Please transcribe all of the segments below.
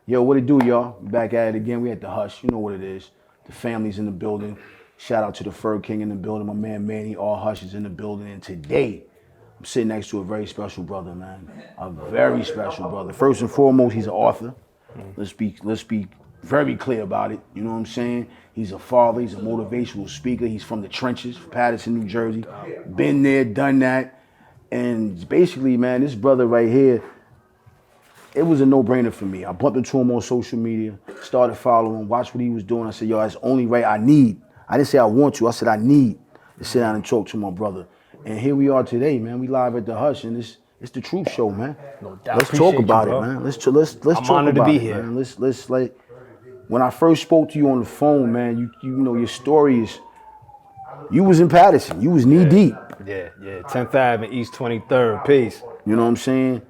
Yo, what it do, y'all? Back at it again. We at the Hush. You know what it is. The family's in the building. Shout out to the Fur King in the building. My man Manny, all Hush is in the building. And today, I'm sitting next to a very special brother, man. A very special brother. First and foremost, he's an author. Let's be very clear about it. You know what I'm saying? He's a father. He's a motivational speaker. He's from the trenches, Patterson, New Jersey. Been there, done that. And basically, man, this brother right here, it was a no-brainer for me. I bumped into him on social media, started following, watched what he was doing. I said, yo, that's only right. I didn't say I want to. I said I need to sit down and talk to my brother. And here we are today, man. We live at the Hush, and it's the Truth Show, man. No doubt. Let's talk about it, man. Let's talk honored about to be it, here. man. Let's like, when I first spoke to you on the phone, man, you know your story is, you was in Patterson. You was knee deep. Yeah. 10th Ave and East 23rd. Peace. You know what I'm saying?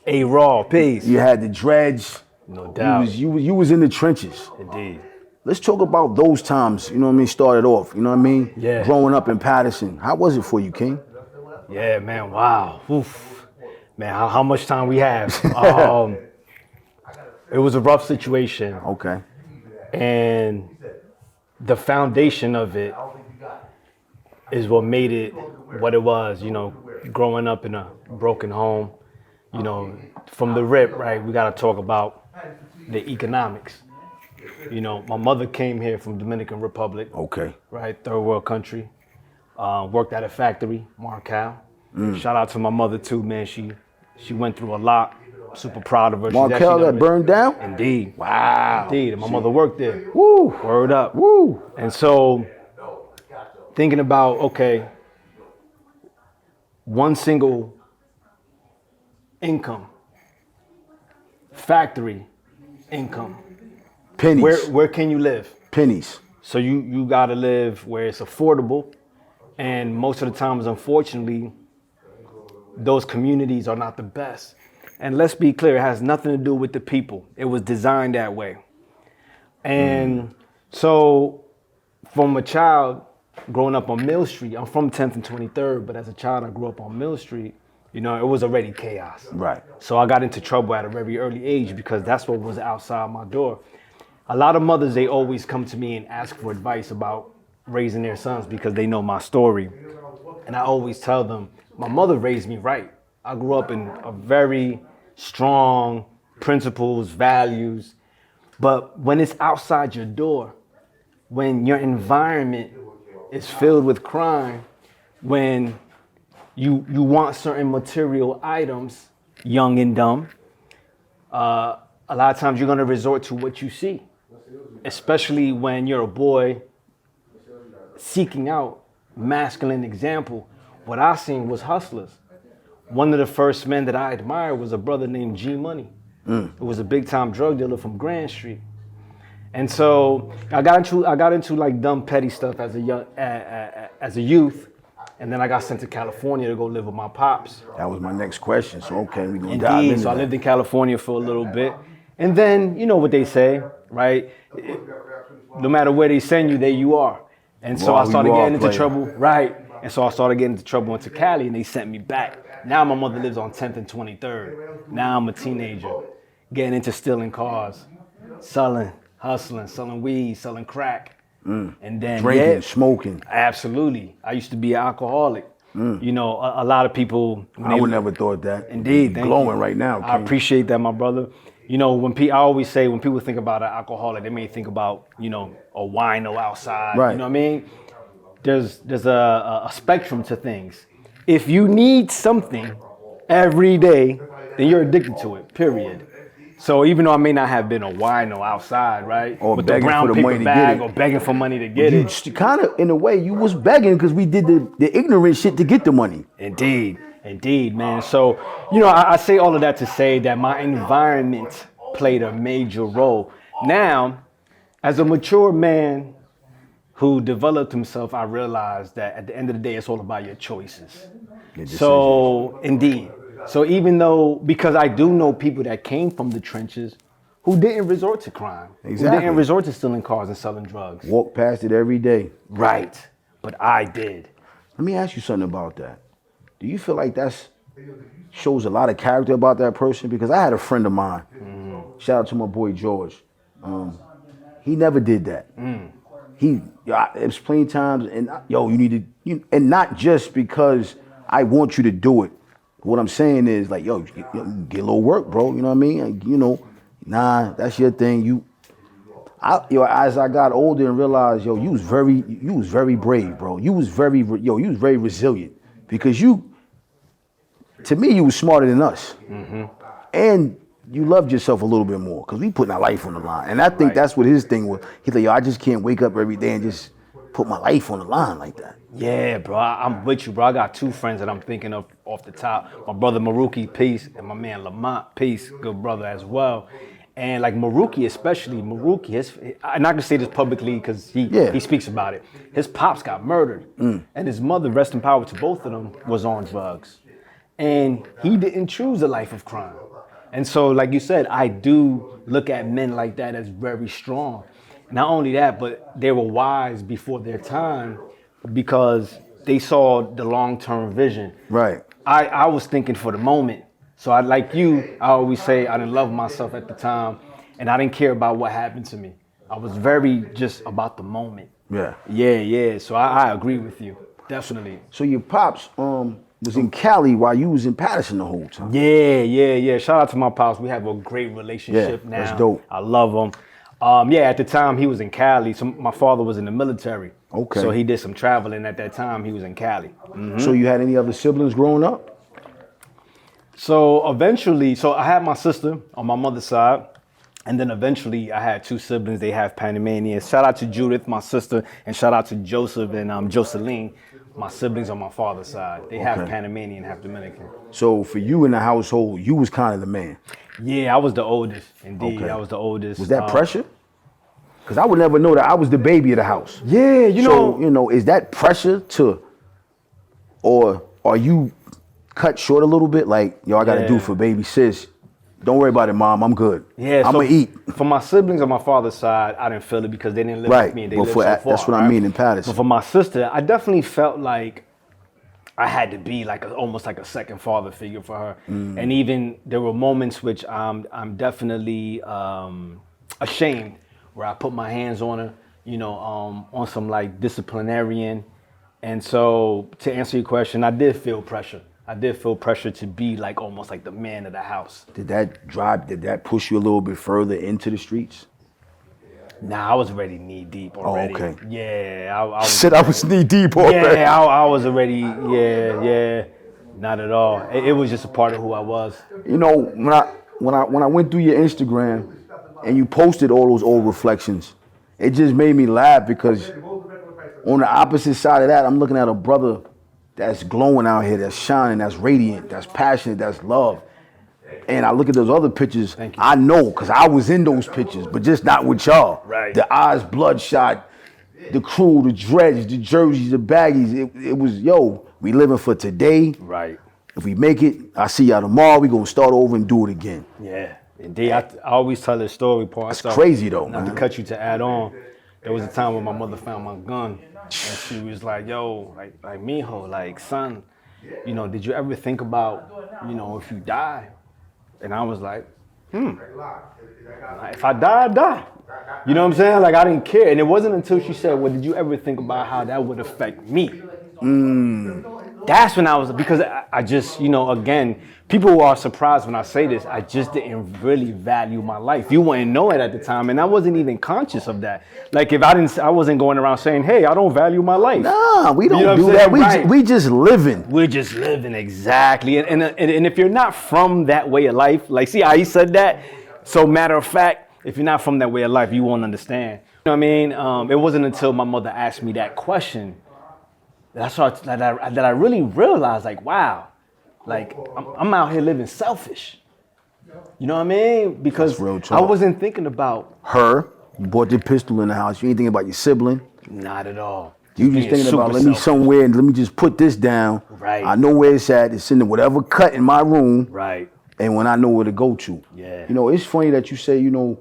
A-Raw. Peace. You had the dreads. No doubt. You was in the trenches. Indeed. Let's talk about those times, you know what I mean, started off, you know what I mean? Yeah. Growing up in Patterson. How was it for you, King? Yeah, man. Wow. Oof. Man, how much time we have? It was a rough situation. Okay. And the foundation of it is what made it what it was, you know, growing up in a broken home. You know, from the rip, right, we got to talk about the economics. You know, my mother came here from Dominican Republic. Okay. Right, third world country. Worked at a factory, Marcal. Shout out to my mother too, man. She went through a lot. Super proud of her. Markel that burned down? Indeed. Wow. Indeed. And my mother worked there. Woo. Word up. Woo. And so, thinking about, okay, one single income, factory income. Pennies. Where can you live? Pennies. So you gotta live where it's affordable, and most of the times, unfortunately, those communities are not the best. And let's be clear, it has nothing to do with the people. It was designed that way. And so from a child growing up on Mill Street, I'm from 10th and 23rd, but as a child, I grew up on Mill Street. You know, it was already chaos. Right. So I got into trouble at a very early age because that's what was outside my door. A lot of mothers, they always come to me and ask for advice about raising their sons because they know my story. And I always tell them, my mother raised me right. I grew up in a very strong principles, values. But when it's outside your door, when your environment is filled with crime, when you want certain material items, young and dumb, a lot of times you're gonna resort to what you see, especially when you're a boy seeking out masculine example. What I seen was hustlers. One of the first men that I admired was a brother named G Money. It was a big time drug dealer from Grand Street. And so I got into like dumb petty stuff as a youth. And then I got sent to California to go live with my pops. That was my next question. So, okay, we're going to dive into So I that. lived in California for a little bit. And then, you know what they say, right? No matter where they send you, there you are. And so I started getting into trouble. Right. And so I started getting into trouble into Cali, and they sent me back. Now my mother lives on 10th and 23rd. Now I'm a teenager, getting into stealing cars, selling, hustling, selling weed, selling crack. And then drinking, smoking. Absolutely. I used to be an alcoholic. You know, a lot of people. I would never thought that. Indeed. You're glowing right now, King. I appreciate that, my brother. You know, I always say when people think about an alcoholic, they may think about, you know, a wino outside. Right. You know what I mean? There's a spectrum to things. If you need something every day, then you're addicted to it, period. So even though I may not have been a wino outside, right? Or with the begging brown for the paper money to bag get it. or begging for money to get it. Kind of, in a way, you was begging because we did the ignorant shit to get the money. Indeed, man. So, you know, I say all of that to say that my environment played a major role. Now, as a mature man who developed himself, I realized that at the end of the day, it's all about your choices. So, indeed. So even though, because I do know people that came from the trenches who didn't resort to crime, who didn't resort to stealing cars and selling drugs. Walk past it every day. Right, but I did. Let me ask you something about that. Do you feel like that's shows a lot of character about that person. Because I had a friend of mine. Shout out to my boy George. He never did that. It was plenty times, and yo, you need to, and not just because I want you to do it. What I'm saying is like, yo, get a little work, bro. You know what I mean? Like, nah, that's your thing. As I got older and realized, yo, you was very brave, bro. You was very resilient because to me, you was smarter than us, and you loved yourself a little bit more because we putting our life on the line. And I think that's what his thing was. He's like, yo, I just can't wake up every day and just put my life on the line like that. Yeah, bro, I'm with you, bro. I got two friends that I'm thinking of off the top. My brother Maruki, peace, and my man Lamont, peace, good brother as well. And like Maruki especially, I'm not gonna say this publicly because he speaks about it. His pops got murdered, and his mother, rest in power to both of them, was on drugs. And he didn't choose a life of crime. And so, like you said, I do look at men like that as very strong. Not only that, but they were wise before their time because they saw the long-term vision. Right. I was thinking for the moment. So I always say I didn't love myself at the time and I didn't care about what happened to me. I was very just about the moment. Yeah. Yeah. So I agree with you. Definitely. So your pops was in Cali while you was in Patterson the whole time. Yeah. Shout out to my pops. We have a great relationship now. That's dope. I love him. At the time he was in Cali. So my father was in the military. Okay. So he did some traveling at that time. He was in Cali. Mm-hmm. So you had any other siblings growing up? So eventually, I had my sister on my mother's side. And then eventually I had two siblings. They have Panamanians. Shout out to Judith, my sister, and shout out to Joseph and Jocelyn, my siblings on my father's side. They have Panamanian, half Dominican. So for you in the household, you was kind of the man. Yeah, I was the oldest. Indeed, I was the oldest. Was that pressure? Because I would never know that I was the baby of the house. Yeah, is that pressure or are you cut short a little bit? Like, yo, I got to do for baby sis. Don't worry about it, Mom. I'm good. Yeah, I'm going to eat. For my siblings on my father's side, I didn't feel it because they didn't live with me. They lived so far. That's what I mean in Patterson. But for my sister, I definitely felt like I had to be like almost like a second father figure for her. And even there were moments which I'm definitely ashamed where I put my hands on her, on some like disciplinarian. And so to answer your question, I did feel pressure. I did feel pressure to be like almost like the man of the house. Did that push you a little bit further into the streets? Nah, I was already knee deep already. Oh, okay. Yeah, I was knee deep already. Yeah, I was already, not at all. It was just a part of who I was. When I went through your Instagram and you posted all those old reflections, it just made me laugh because on the opposite side of that, I'm looking at a brother that's glowing out here, that's shining, that's radiant, that's passionate, that's love. And I look at those other pictures, I know, because I was in those pictures, but just not with y'all. Right. The eyes bloodshot, the crew, the dreads, the jerseys, the baggies. It was, we living for today. Right. If we make it, I'll see y'all tomorrow. We going to start over and do it again. Yeah, indeed. I always tell this story, Paul. That's crazy, though, not man. to cut you to add on. There was a time when my mother found my gun, and she was like, yo, like mijo, like, son, did you ever think about, if you die? And I was like, if I die, I die. You know what I'm saying? Like, I didn't care. And it wasn't until she said, well, did you ever think about how that would affect me? That's when I was, because I just, again, people are surprised when I say this. I just didn't really value my life. You wouldn't know it at the time. And I wasn't even conscious of that. Like, if I wasn't going around saying, hey, I don't value my life. Nah, we don't do that. We just living. We're just living, exactly. And if you're not from that way of life, like, see how he said that? So matter of fact, if you're not from that way of life, you won't understand. You know what I mean? It wasn't until my mother asked me that question that I really realized, like, wow, like I'm out here living selfish. You know what I mean? Because I wasn't thinking about her. You bought the pistol in the house. You ain't thinking about your sibling. Not at all. You just thinking about let me just put this down. Right. I know where it's at. It's in whatever cut in my room. Right. And when I know where to go to. Yeah. It's funny that you say, you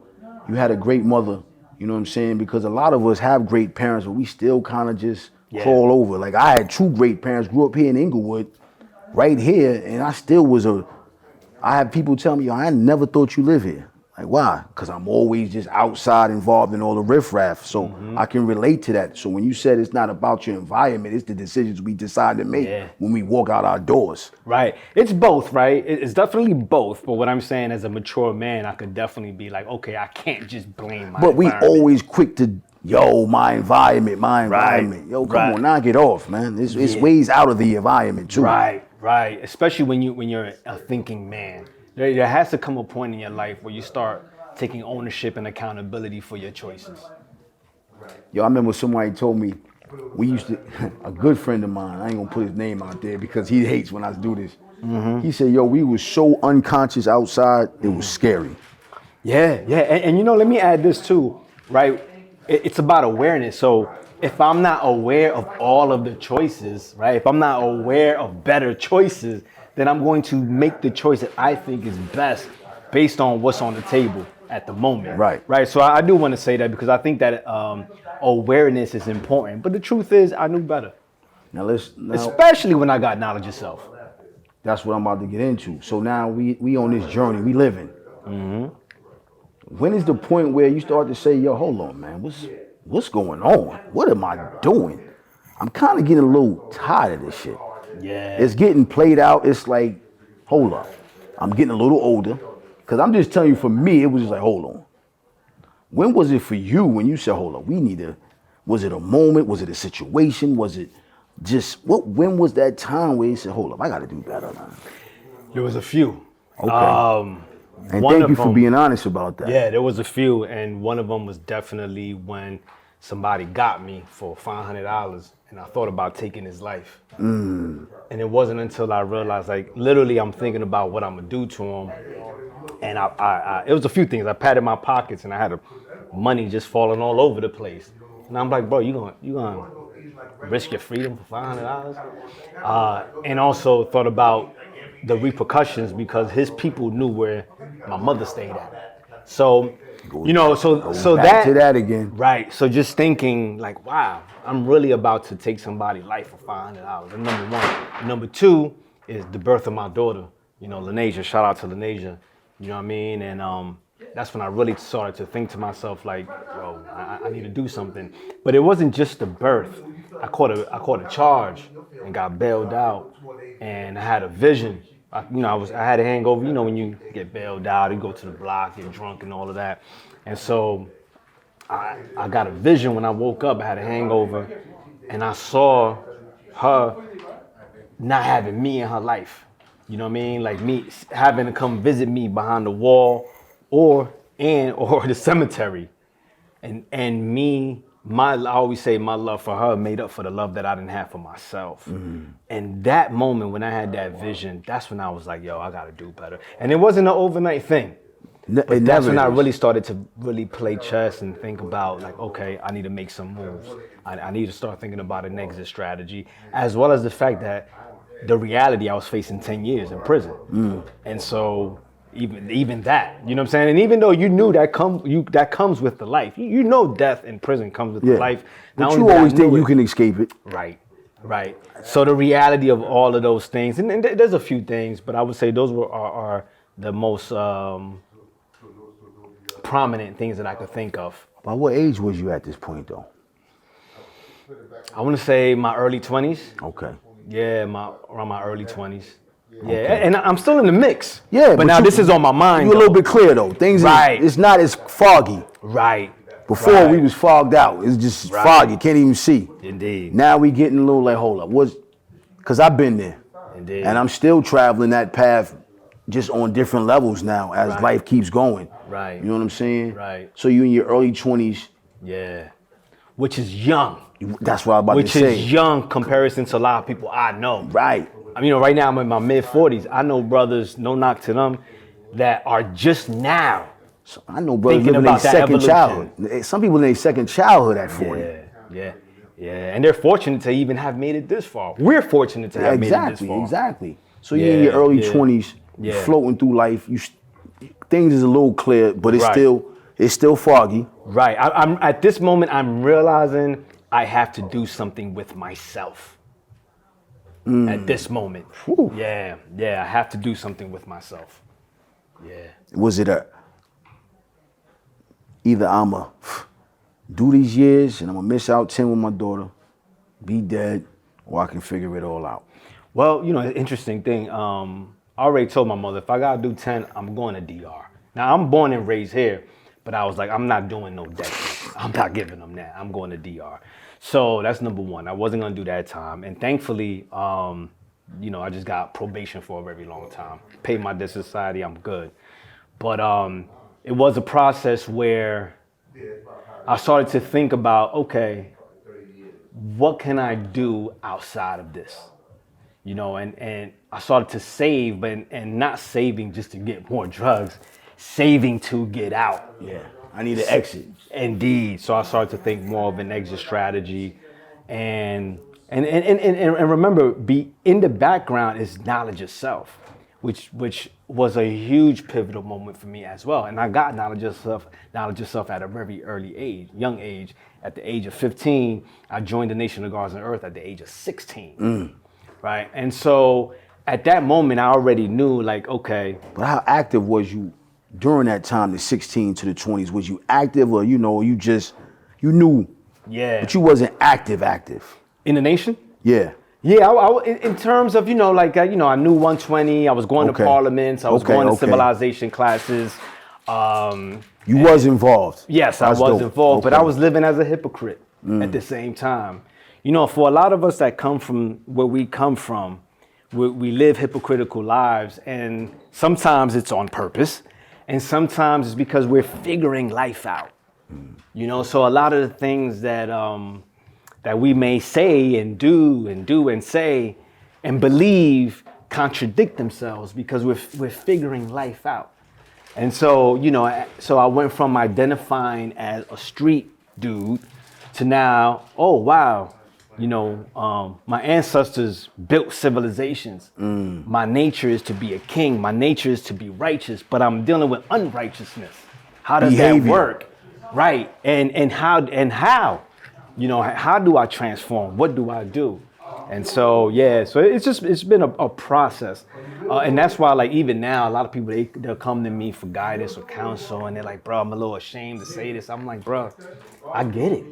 had a great mother. You know what I'm saying? Because a lot of us have great parents, but we still kind of just crawl over. Like, I had two great parents, grew up here in Inglewood, right here, and I still was I have people tell me, yo, I never thought you live here. Like, why? Because I'm always just outside involved in all the riffraff. So I can relate to that. So when you said it's not about your environment, it's the decisions we decide to make when we walk out our doors. Right. It's both, right? It's definitely both. But what I'm saying, as a mature man, I could definitely be like, okay, I can't just blame my But we environment. always quick to, yo, my environment. Yo, come on, knock it off, man. It's ways out of the environment too. Right. Especially when you're a thinking man. There has to come a point in your life where you start taking ownership and accountability for your choices. Yo, I remember somebody told me, we used to, a good friend of mine, I ain't gonna put his name out there because he hates when I do this. He said, yo, we was so unconscious outside, it was scary. Yeah. And you know, let me add this too, right? It's about awareness. So if I'm not aware of all of the choices, right? If I'm not aware of better choices, then I'm going to make the choice that I think is best based on what's on the table at the moment. Right. So I do want to say that because I think that awareness is important. But the truth is, I knew better. Now especially when I got knowledge of self. That's what I'm about to get into. So now we on this journey, we living. When is the point where you start to say, yo, hold on, man, what's going on? What am I doing? I'm kind of getting a little tired of this shit. Yeah. It's getting played out. It's like, hold up. I'm getting a little older. Because I'm just telling you, for me, it was just like, hold on. When was it for you when you said, hold up, was it a moment? Was it a situation? Was it just, when was that time where you said, hold up, I got to do better, man? There was a few. Okay. And thank you for being honest about that. Yeah, there was a few. And one of them was definitely when somebody got me for $500 and I thought about taking his life. And it wasn't until I realized, like, literally I'm thinking about what I'm gonna do to him. And it was a few things. I patted my pockets and I had money just falling all over the place. And I'm like, bro, you gonna risk your freedom for $500? And also thought about the repercussions because his people knew where my mother stayed at. So, so back to that again. Right. So just thinking like, wow, I'm really about to take somebody's life for $500. That's number one. Number two is the birth of my daughter. You know, Lanasia. Shout out to Lanasia. You know what I mean? And that's when I really started to think to myself like, yo, I need to do something. But it wasn't just the birth. I caught a charge and got bailed out, and I had a vision. I had a hangover. You know, when you get bailed out, you go to the block, get drunk and all of that. And so I got a vision when I woke up. I had a hangover, and I saw her not having me in her life. You know what I mean? Like me having to come visit me behind the wall or the cemetery. And me, I always say my love for her made up for the love that I didn't have for myself. And that moment when I had that vision, that's when I was like, yo, I gotta do better. And it wasn't an overnight thing. But that's when I really started to really play chess and think about like, okay, I need to make some moves. I need to start thinking about an exit strategy, as well as the fact that the reality I was facing 10 years in prison. And so even that, you know what I'm saying? And even though you knew that comes with the life, you know death in prison comes with the life. But you always think you can escape it. Right. So the reality of all of those things, and there's a few things, but I would say those are the most prominent things that I could think of. By what age was you at this point though? I want to say my early 20s. Okay. Yeah, around my early 20s. Yeah, okay. And I'm still in the mix. Yeah, but now this is on my mind. You're a little bit clear though. It's not as foggy. Right. Before we was fogged out. It's just foggy. Can't even see. Indeed. Now we getting a little like, hold up. Because I've been there. Indeed. And I'm still traveling that path just on different levels now as life keeps going. Right. You know what I'm saying? Right. So you in your early 20s. Yeah. Which is young. That's what I'm about to say. Which is young comparison to a lot of people I know. Right. I mean, right now I'm in my mid 40s. I know brothers, no knock to them, that are just now. So I know brothers living their second childhood. Some people in their second childhood at 40. Yeah. And they're fortunate to even have made it this far. We're fortunate to have made it this far. Exactly. So you're in your early 20s, you're floating through life. Things is a little clear, but it's still foggy. Right. I'm at this moment, I'm realizing I have to do something with myself. at this moment. Whew. Yeah, I have to do something with myself. Yeah. Was it either I'ma do these years and I'm gonna miss out 10 with my daughter, be dead, or I can figure it all out? Well, interesting thing. I already told my mother if I gotta do 10, I'm going to DR. Now I'm born and raised here, but I was like, I'm not doing no decade. I'm not giving them that. I'm going to DR. So that's number one. I wasn't gonna do that time, and thankfully, I just got probation for a very long time. Paid my debt to society. I'm good. But it was a process where I started to think about, okay, what can I do outside of this? And I started to save, and not saving just to get more drugs, saving to get out. Yeah, I need an exit. Indeed. So I started to think more of an exit strategy, and remember, be in the background is knowledge itself, which was a huge pivotal moment for me as well. And I got knowledge of self at a very early age, young age. At the age of 15, I joined the Nation of Guards on Earth at the age of 16. Right. And so at that moment, I already knew, like, okay. But how active was you during that time, the 16 to the 20s? Was you active, or you knew? Yeah. But you wasn't active. In the Nation? Yeah. Yeah, in terms of, I knew 120. I was going to parliaments. I was going to civilization classes. You was involved. Yes, I was involved, but I was living as a hypocrite at the same time. For a lot of us that come from where we come from, we live hypocritical lives, and sometimes it's on purpose, and sometimes it's because we're figuring life out. So a lot of the things that we may say and do and say and believe contradict themselves because we're figuring life out. And so, so I went from identifying as a street dude to now, oh, wow, my ancestors built civilizations. My nature is to be a king. My nature is to be righteous, but I'm dealing with unrighteousness. How does that work? Right. And how, how do I transform? What do I do? And so, so it's been a process. And that's why, like, even now, a lot of people, they'll come to me for guidance or counsel, and they're like, bro, I'm a little ashamed to say this. I'm like, bro, I get it.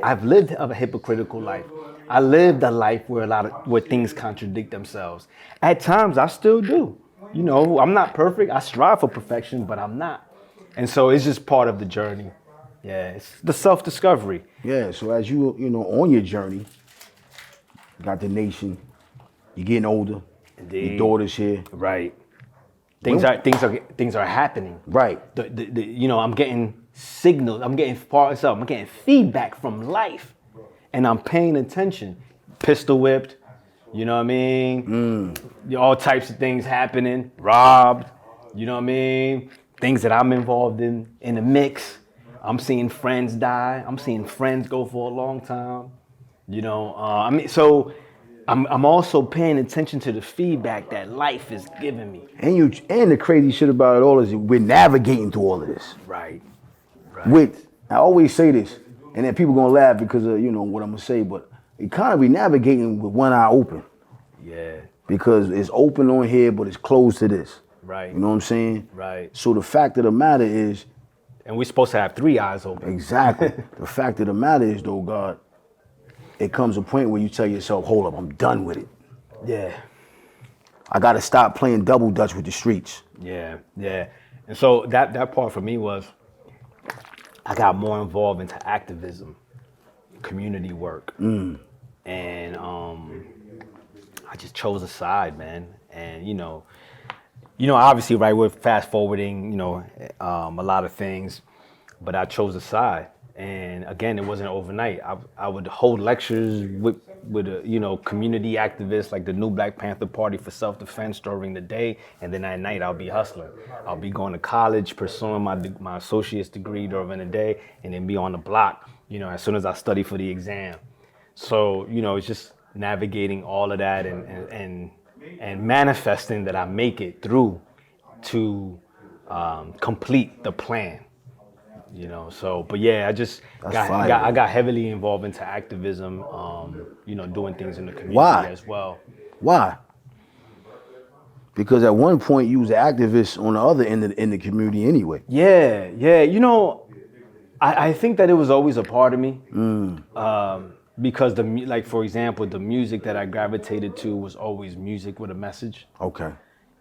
I've lived a hypocritical life. I lived a life where things contradict themselves. At times, I still do. I'm not perfect. I strive for perfection, but I'm not. And so it's just part of the journey. Yeah, it's the self-discovery. Yeah, so as you on your journey, got the Nation, you're getting older. Indeed. Your daughter's here. Right. Things are happening. Right. I'm getting signals. I'm getting feedback from life, and I'm paying attention. Pistol whipped. You know what I mean? All types of things happening. Robbed. You know what I mean? Things that I'm involved in the mix. I'm seeing friends die. I'm seeing friends go for a long time. So I'm also paying attention to the feedback that life is giving me. And the crazy shit about it all is we're navigating through all of this. Right. I always say this, and then people gonna laugh because of what I'm gonna say, but we navigating with one eye open. Yeah. Because it's open on here, but it's closed to this. Right. You know what I'm saying? Right. So the fact of the matter is, and we're supposed to have three eyes open. Exactly. The fact of the matter is, though, God, it comes a point where you tell yourself, hold up, I'm done with it. Yeah. I got to stop playing double dutch with the streets. Yeah. And so that part for me was I got more involved into activism, community work. And I just chose a side, man. And, obviously, right, we're fast forwarding, a lot of things, but I chose a side. And again, it wasn't overnight. I would hold lectures with community activists like the New Black Panther Party for self-defense during the day, and then at night I'll be hustling. I'll be going to college, pursuing my associate's degree during the day, and then be on the block, as soon as I study for the exam. So, it's just navigating all of that and manifesting that I make it through to complete the plan. You know, so but yeah, I just fire. I got heavily involved into activism. You know, doing things in the community Why? as well. Why? Because at one point you was an activist on the other end in the community anyway. Yeah, yeah. You know, I think that it was always a part of me. Because like for example, the music that I gravitated to was always music with a message. Okay.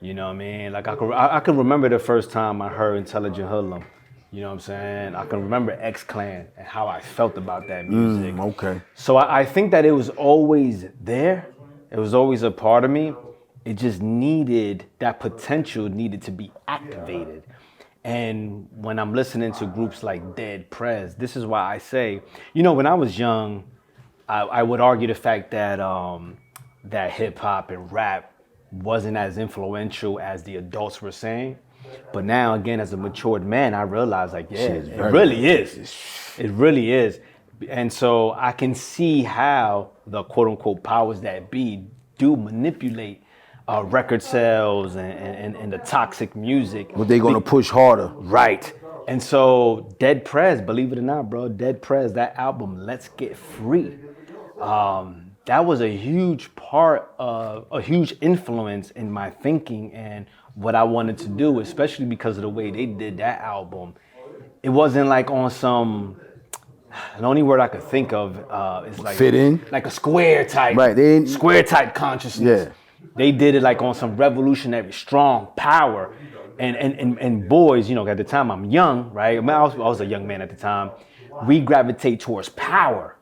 You know what I mean? Like I can remember the first time I heard Intelligent Hoodlum. You know what I'm saying? I can remember X Clan and how I felt about that music. Okay. So I think that it was always there. It was always a part of me. It just needed, that potential needed to be activated. And when I'm listening to groups like Dead Prez, this is why I say, you know, when I was young, I would argue the fact that that hip hop and rap wasn't as influential as the adults were saying. But now, again, as a matured man, I realize, like, yeah, it really is. It really is. And so I can see how the quote unquote powers that be do manipulate record sales and the toxic music. But they're gonna push harder. Right. And so Dead Prez, believe it or not, bro, Dead Prez, that album, Let's Get Free, that was a huge part of, a huge influence in my thinking and what I wanted to do, especially because of the way they did that album. It wasn't like on some, the only word I could think of is like fit in, like a square type, right? Square type consciousness. Yeah. They did it like on some revolutionary, strong power. And boys, you know, at the time I'm young, right? I mean, I was a young man at the time. We gravitate towards power.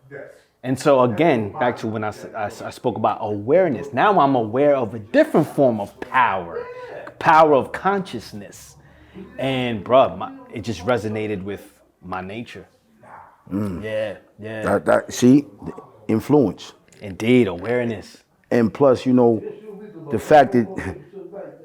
And so again, back to when I spoke about awareness. Now I'm aware of a different form of power of consciousness. And bruh, it just resonated with my nature. Yeah. See, the influence. Indeed, awareness. And plus, you know, the fact that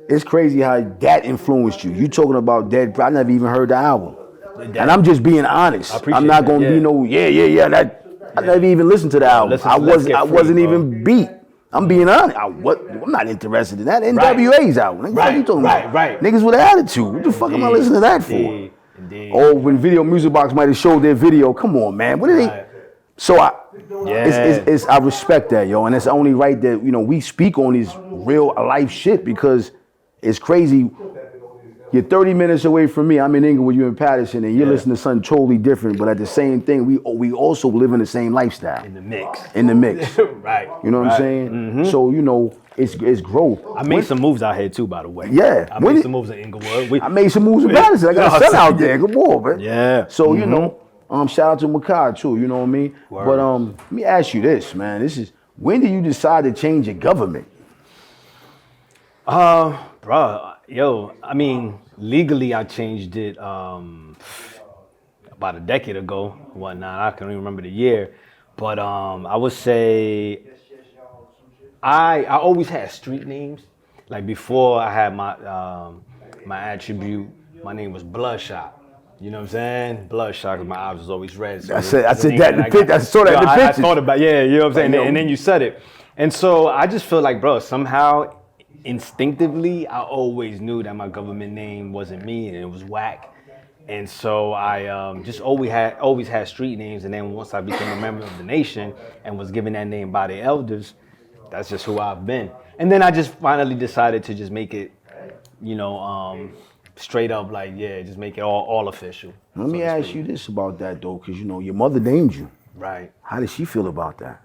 it's crazy how that influenced you. You talking about Dead Prez, I never even heard the album. And I'm just being honest. I'm not gonna be no, I never even listened to the album. I wasn't even beat. I'm being honest. I'm not interested in that. NWA's album. What are you talking about? Right. Niggas with attitude. What the fuck am I listening to that for? Indeed. Oh, when Video Music Box might have showed their video. Come on, man. What are they? So I respect that, yo, and it's only right that, you know, we speak on these real life shit because it's crazy. You're 30 minutes away from me. I'm in Inglewood, you're in Patterson, and you're listening to something totally different. But at the same thing, we also live in the same lifestyle. In the mix. Right. You know what I'm saying? Mm-hmm. So, you know, it's growth. I made some moves out here too, by the way. Yeah. I made some moves in Inglewood. I made some moves in Patterson. I got a son out there. Come on, man. Yeah. So, you know, shout out to Makai too, you know what I mean? Word. But let me ask you this, man. When did you decide to change your government? Bro, yo, I mean, legally I changed it about a decade ago, whatnot. I can't even remember the year. But I would say I always had street names. Like before I had my attribute, my name was Bloodshot. You know what I'm saying? Bloodshot, because my eyes was always red. So I said that in the picture. I saw that in the picture. I thought about, you know what I'm saying? And then you said it. And so I just feel like, bro, somehow, instinctively, I always knew that my government name wasn't me and it was whack. And so I just always had street names. And then once I became a member of the nation and was given that name by the elders, that's just who I've been. And then I just finally decided to just make it, you know, straight up, like, just make it all official. Let me ask you this about that, though, because, you know, your mother named you. Right. How does she feel about that?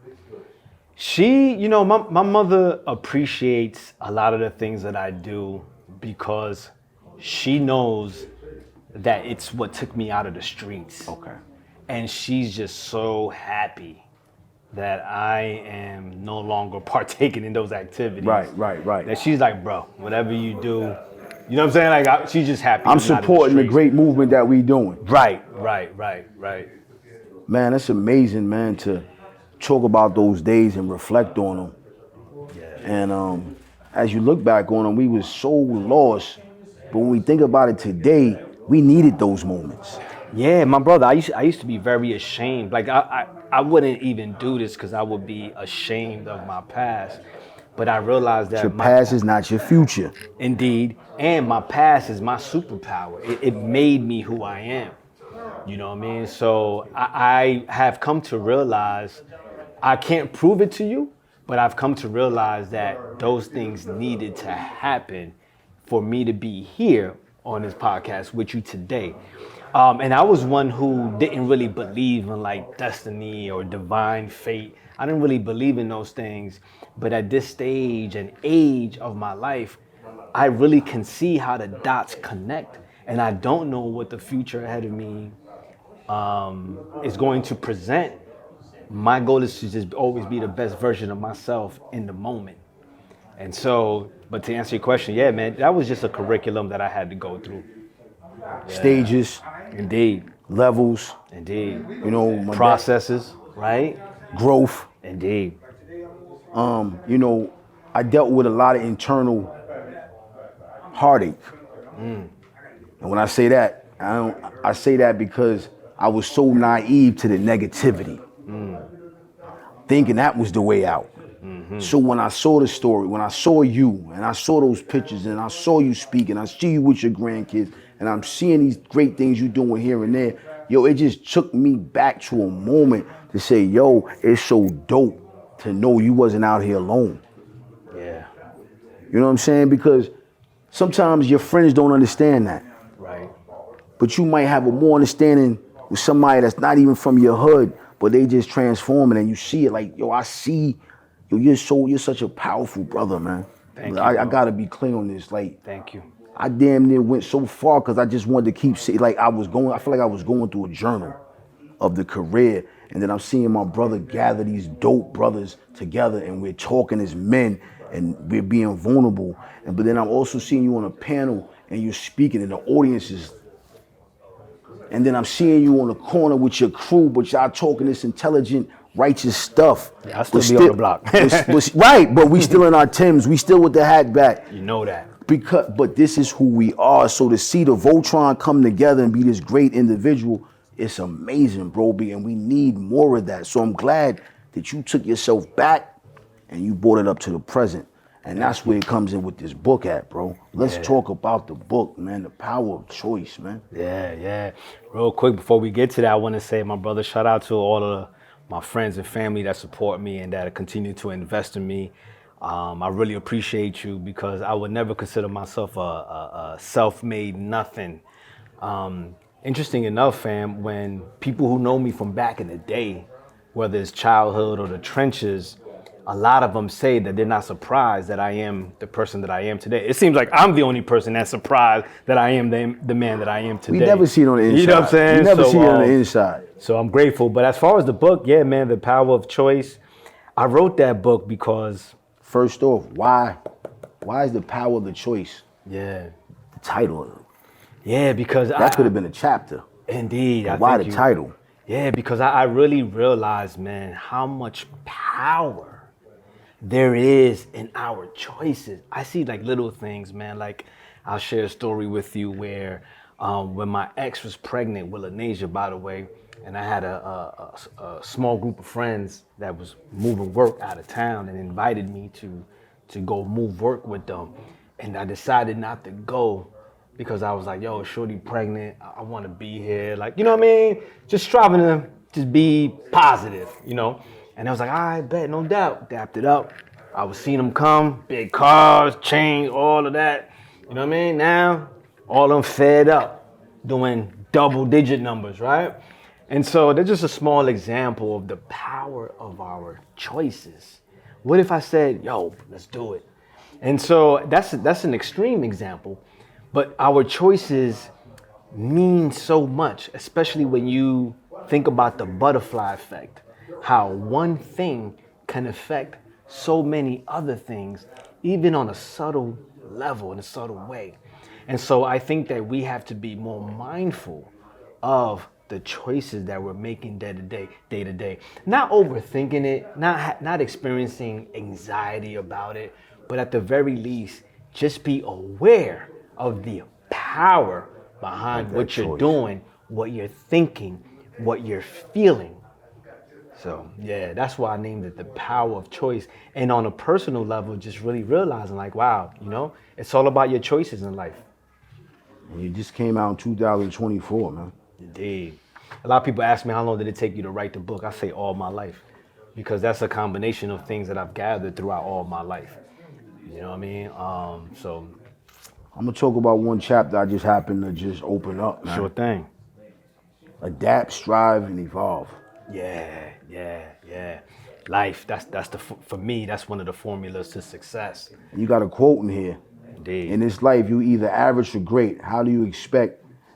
She, you know, my mother appreciates a lot of the things that I do because she knows that it's what took me out of the streets. Okay. And she's just so happy that I am no longer partaking in those activities. Right. That she's like, bro, whatever you do, you know what I'm saying? Like, she's just happy. I'm supporting the great movement that we doing. Right. Man, that's amazing, man, to talk about those days and reflect on them. Yeah. And as you look back on them, we was so lost. But when we think about it today, we needed those moments. Yeah, my brother, I used to be very ashamed. Like, I wouldn't even do this because I would be ashamed of my past. But I realized that your past is not your future. Indeed. And my past is my superpower. It made me who I am. You know what I mean? So I have come to realize, I can't prove it to you, but I've come to realize that those things needed to happen for me to be here on this podcast with you today. And I was one who didn't really believe in like destiny or divine fate. I didn't really believe in those things. But at this stage and age of my life, I really can see how the dots connect. And I don't know what the future ahead of me is going to present. My goal is to just always be the best version of myself in the moment. And so, but to answer your question, yeah, man, that was just a curriculum that I had to go through. Stages, Indeed. levels, Indeed. you know, my Processes, right? growth. Indeed. You know, I dealt with a lot of internal heartache. And when I say that, I say that because I was so naive to the negativity, thinking that was the way out. So when I saw the story, when I saw you, and I saw those pictures, and I saw you speak, and I see you with your grandkids, and I'm seeing these great things you doing here and there, yo, it just took me back to a moment to say, yo, it's so dope to know you wasn't out here alone. Yeah. You know what I'm saying? Because sometimes your friends don't understand that. Right. But you might have a more understanding with somebody that's not even from your hood, but they just transforming and you see it like, yo, I see, yo, you're such a powerful brother, man. Thank you, I bro. gotta be clear on this. Like, Thank you. I damn near went so far because I just wanted to keep saying, like I feel like I was going through a journal of the career. And then I'm seeing my brother gather these dope brothers together and we're talking as men and we're being vulnerable. But then I'm also seeing you on a panel and you're speaking and the audience is. And then I'm seeing you on the corner with your crew, but y'all talking this intelligent, righteous stuff. Yeah, I still be on the block. Right, but we still in our Timbs. We still with the hat back. You know that. But this is who we are. So to see the Voltron come together and be this great individual, it's amazing, bro. And we need more of that. So I'm glad that you took yourself back and you brought it up to the present. And that's where it comes in with this book at, bro. Let's talk about the book, man. The power of choice, man. Yeah. Real quick, before we get to that, I want to say, my brother, shout out to all of my friends and family that support me and that continue to invest in me. I really appreciate you because I would never consider myself a self-made nothing. Interesting enough, fam, when people who know me from back in the day, whether it's childhood or the trenches, a lot of them say that they're not surprised that I am the person that I am today. It seems like I'm the only person that's surprised that I am the man that I am today. We never see it on the inside. You know what I'm saying? We never see it on the inside. So I'm grateful. But as far as the book, yeah, man, The Power of Choice, I wrote that book because... First off, why is the power of the choice Yeah. the title of it? Yeah, because That could have been a chapter. Indeed. Why the title? Yeah, because I really realized, man, how much power there is in our choices. I see like little things, man. Like I'll share a story with you where when my ex was pregnant with Lanasia, by the way, and I had a small group of friends that was moving work out of town and invited me to go move work with them. And I decided not to go because I was like, yo, shorty pregnant. I want to be here. Like, you know what I mean? Just striving to just be positive, you know? And I was like, all right, bet, no doubt. Dapped it up. I was seeing them come, big cars, chains, all of that. You know what I mean? Now, all of them fed up, doing double-digit numbers, right? And so that's just a small example of the power of our choices. What if I said, yo, let's do it? And so that's an extreme example, but our choices mean so much, especially when you think about the butterfly effect. How one thing can affect so many other things, even on a subtle level, in a subtle way. And so I think that we have to be more mindful of the choices that we're making day to day. Not overthinking it, not experiencing anxiety about it, but at the very least, just be aware of the power behind what you're doing, what you're thinking, what you're feeling. So, yeah, that's why I named it The Power of Choice. And on a personal level, just really realizing like, wow, you know, it's all about your choices in life. And you just came out in 2024, man. Indeed. A lot of people ask me, how long did it take you to write the book? I say all my life, because that's a combination of things that I've gathered throughout all my life. You know what I mean? So I'm gonna talk about one chapter I just happened to just open up, man. sure thing. Adapt, strive, and evolve. Yeah. Life. For me. That's one of the formulas to success. You got a quote in here. Indeed. In this life, you either average or great. How do you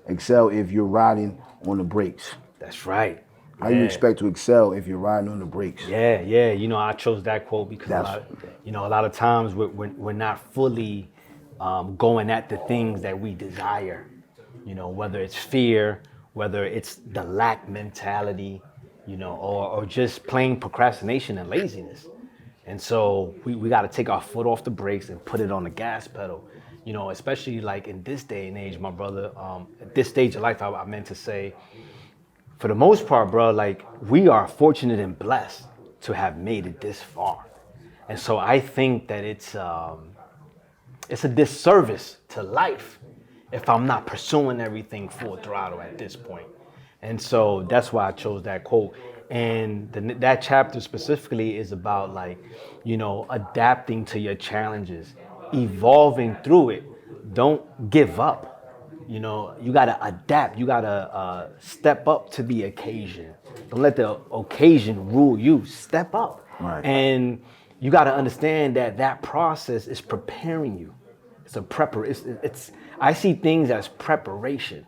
excel if you're riding on the brakes? That's right. How do you expect to excel if you're riding on the brakes? Yeah. You know, I chose that quote because a lot of times we're not fully going at the things that we desire. You know, whether it's fear, whether it's the lack mentality, you know, or just plain procrastination and laziness. And so we got to take our foot off the brakes and put it on the gas pedal, you know, especially like in this day and age, my brother, at this stage of life, I meant to say, for the most part, bro, like we are fortunate and blessed to have made it this far. And so I think that it's a disservice to life if I'm not pursuing everything full throttle at this point. And so that's why I chose that quote. And that chapter specifically is about, like, you know, adapting to your challenges, evolving through it. Don't give up. You know, you got to adapt. You got to step up to the occasion. Don't let the occasion rule you. Step up. Right. And you got to understand that process is preparing you. It's a it's I see things as preparation.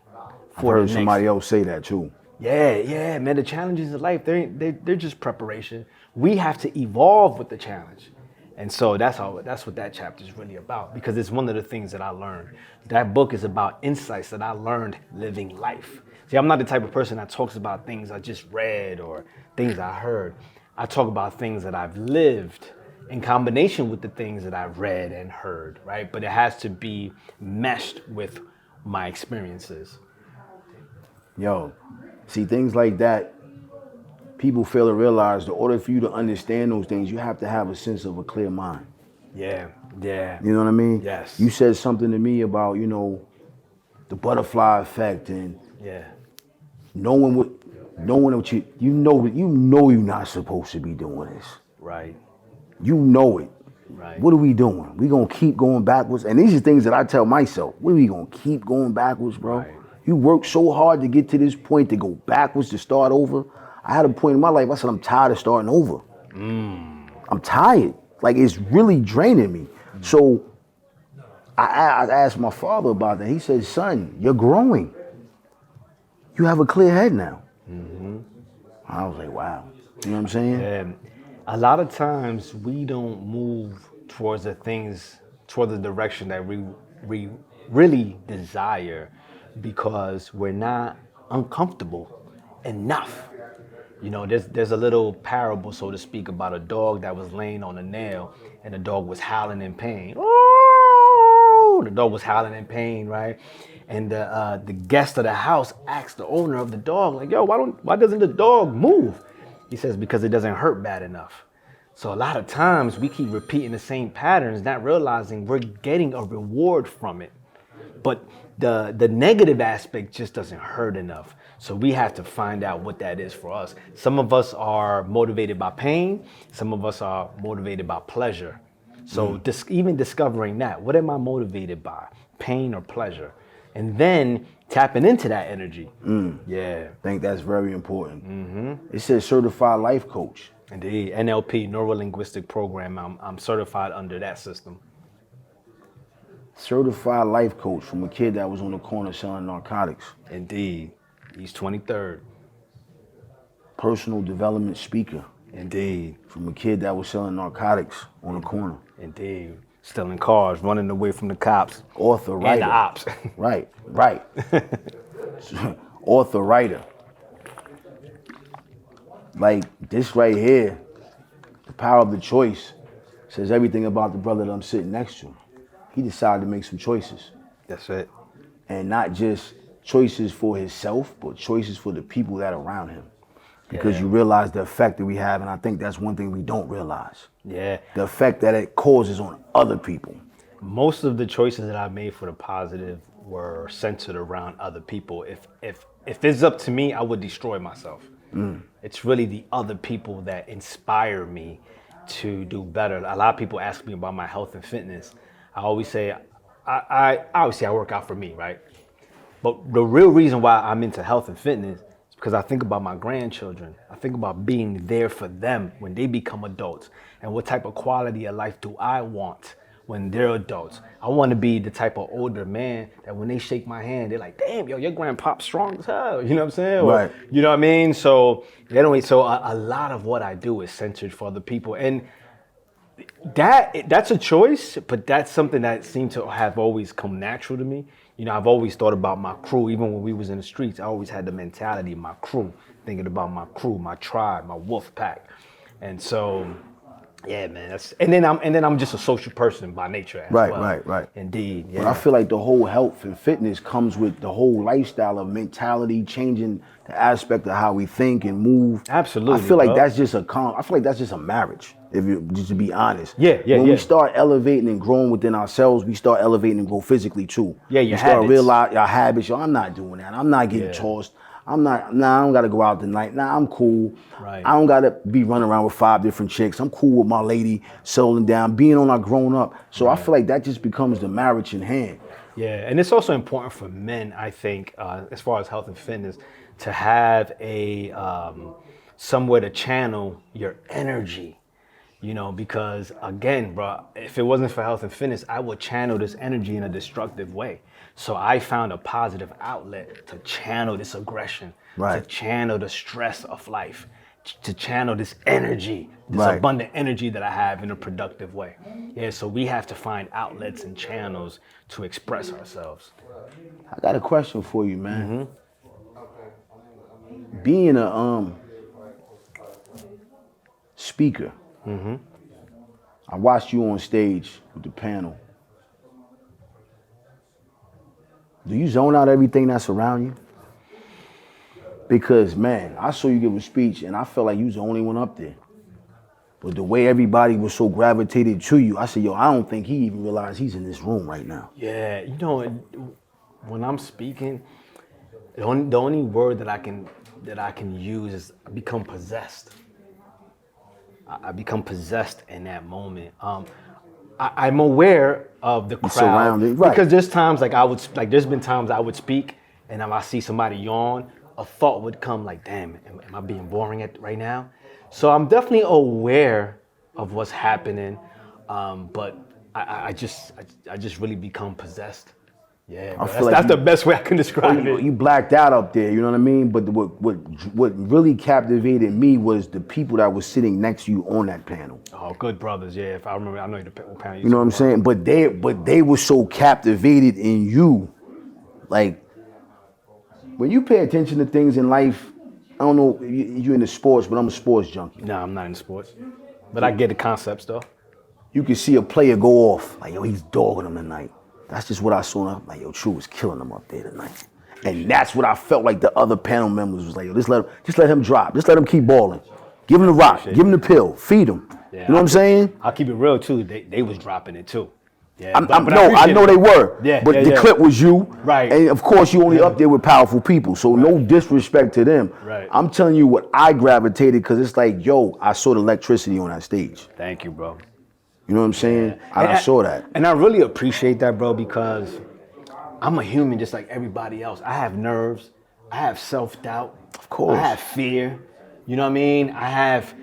I've heard somebody else say that too. Yeah, man. The challenges of life, they're just preparation. We have to evolve with the challenge. And so that's what that chapter is really about, because it's one of the things that I learned. That book is about insights that I learned living life. See, I'm not the type of person that talks about things I just read or things I heard. I talk about things that I've lived in combination with the things that I've read and heard, right? But it has to be meshed with my experiences. Yo, see, things like that, people fail to realize the order for you to understand those things, you have to have a sense of a clear mind. Yeah. You know what I mean? Yes. You said something to me about, you know, the butterfly effect and knowing what you know you're not supposed to be doing this. Right. You know it. Right. What are we doing? We gonna keep going backwards? And these are things that I tell myself. What are we gonna keep going backwards, bro? Right. You work so hard to get to this point to go backwards, to start over. I had a point in my life, I said, I'm tired of starting over. I'm tired. Like, it's really draining me. So I asked my father about that. He said, son, you're growing. You have a clear head now. I was like, wow. You know what I'm saying? And a lot of times we don't move towards the direction that we really desire, because we're not uncomfortable enough. You know, there's a little parable, so to speak, about a dog that was laying on a nail, and the dog was howling in pain. Oh, the dog was howling in pain, right? And the guest of the house asked the owner of the dog, like, yo, why doesn't the dog move? He says, because it doesn't hurt bad enough. So a lot of times we keep repeating the same patterns, not realizing we're getting a reward from it. But the negative aspect just doesn't hurt enough. So we have to find out what that is for us. Some of us are motivated by pain. Some of us are motivated by pleasure. So even discovering that, what am I motivated by? Pain or pleasure? And then tapping into that energy. Yeah. I think that's very important. It says certified life coach. Indeed. NLP, Neuro-Linguistic Program. I'm certified under that system. Certified life coach from a kid that was on the corner selling narcotics. Indeed. He's 23rd. Personal development speaker. Indeed. From a kid that was selling narcotics on the corner. Indeed. Stealing cars, running away from the cops. Author, writer. And the ops. Right. Author, writer. Like this right here, The Power of the Choice, says everything about the brother that I'm sitting next to. He decided to make some choices. That's it. And not just choices for himself, but choices for the people that are around him. Because you realize the effect that we have, and I think that's one thing we don't realize. Yeah. The effect that it causes on other people. most of the choices that I made for the positive were centered around other people. If it's up to me, I would destroy myself. It's really the other people that inspire me to do better. A lot of people ask me about my health and fitness. I always say, I obviously I work out for me, right? But the real reason why I'm into health and fitness is because I think about my grandchildren. I think about being there for them when they become adults. And what type of quality of life do I want when they're adults? I want to be the type of older man that when they shake my hand, they're like, damn, yo, your grandpa's strong as hell. You know what I'm saying? Or, Right. you know what I mean? So anyway, so a lot of what I do is centered for other people. And that's a choice, but that's something that seemed to have always come natural to me. You know, I've always thought about my crew. Even when we was in the streets, I always had the mentality of my crew, thinking about my crew, my tribe, my wolf pack. And so, yeah, man. I'm just a social person by nature as well. Right. Indeed. Yeah. But I feel like the whole health and fitness comes with the whole lifestyle of mentality, changing the aspect of how we think and move. Absolutely, I feel like bro. that's just I feel like that's just a marriage. If you just to be honest. When Yeah. we start elevating and growing within ourselves, we start elevating and grow physically too. Yeah, your we start habits. realize our habits. Yo, I'm not doing that. I'm not getting tossed. I don't gotta go out tonight. I'm cool. Right. I don't gotta be running around with 5 different chicks. I'm cool with my lady, settling down, being on our grown up. So I feel like that just becomes the marriage in hand. Yeah, and it's also important for men, I think, as far as health and fitness, to have a somewhere to channel your energy. You know, because again, bro, if it wasn't for health and fitness, I would channel this energy in a destructive way. So I found a positive outlet to channel this aggression, to channel the stress of life, to channel this energy, this abundant energy that I have in a productive way. Yeah, so we have to find outlets and channels to express ourselves. I got a question for you, man. Being a speaker, I watched you on stage with the panel. Do you zone out everything that's around you? Because, man, I saw you give a speech and I felt like you was the only one up there. But the way everybody was so gravitated to you, I said, yo, I don't think he even realized he's in this room right now. Yeah, you know, when I'm speaking, the only word that I can use is become possessed. I become possessed in that moment. I'm aware of the crowd surrounded, right. because there's times there's been times I would speak and if I see somebody yawn, a thought would come like, damn, am I being boring right now? So I'm definitely aware of what's happening, but I just really become possessed. Yeah, bro, that's the best way I can describe it. You blacked out up there, you know what I mean? But what really captivated me was the people that were sitting next to you on that panel. Oh, good brothers, yeah. If I remember, I know the panel. You know what I'm saying? But they were so captivated in you, like when you pay attention to things in life. I don't know if you're into sports, but I'm a sports junkie. No, I'm not in sports, but I get the concepts though. You can see a player go off like, yo, he's dogging him tonight. That's just what I saw. I'm like, yo, True was killing him up there tonight. And that's what I felt like the other panel members was like, yo, just let him drop. Just let him keep balling. Give him the rock. Give him the pill. Feed him. Yeah, you know what I'm saying? I'll keep it real too. They was dropping it too. Yeah, I know they were. Yeah, but the clip was you. Right. And of course, you only up there with powerful people. So no disrespect to them. Right. I'm telling you what I gravitated because it's like, yo, I saw the electricity on that stage. Thank you, bro. You know what I'm saying? Yeah. I saw that. And I really appreciate that, bro, because I'm a human just like everybody else. I have nerves. I have self-doubt. Of course. I have fear. You know what I mean? I have,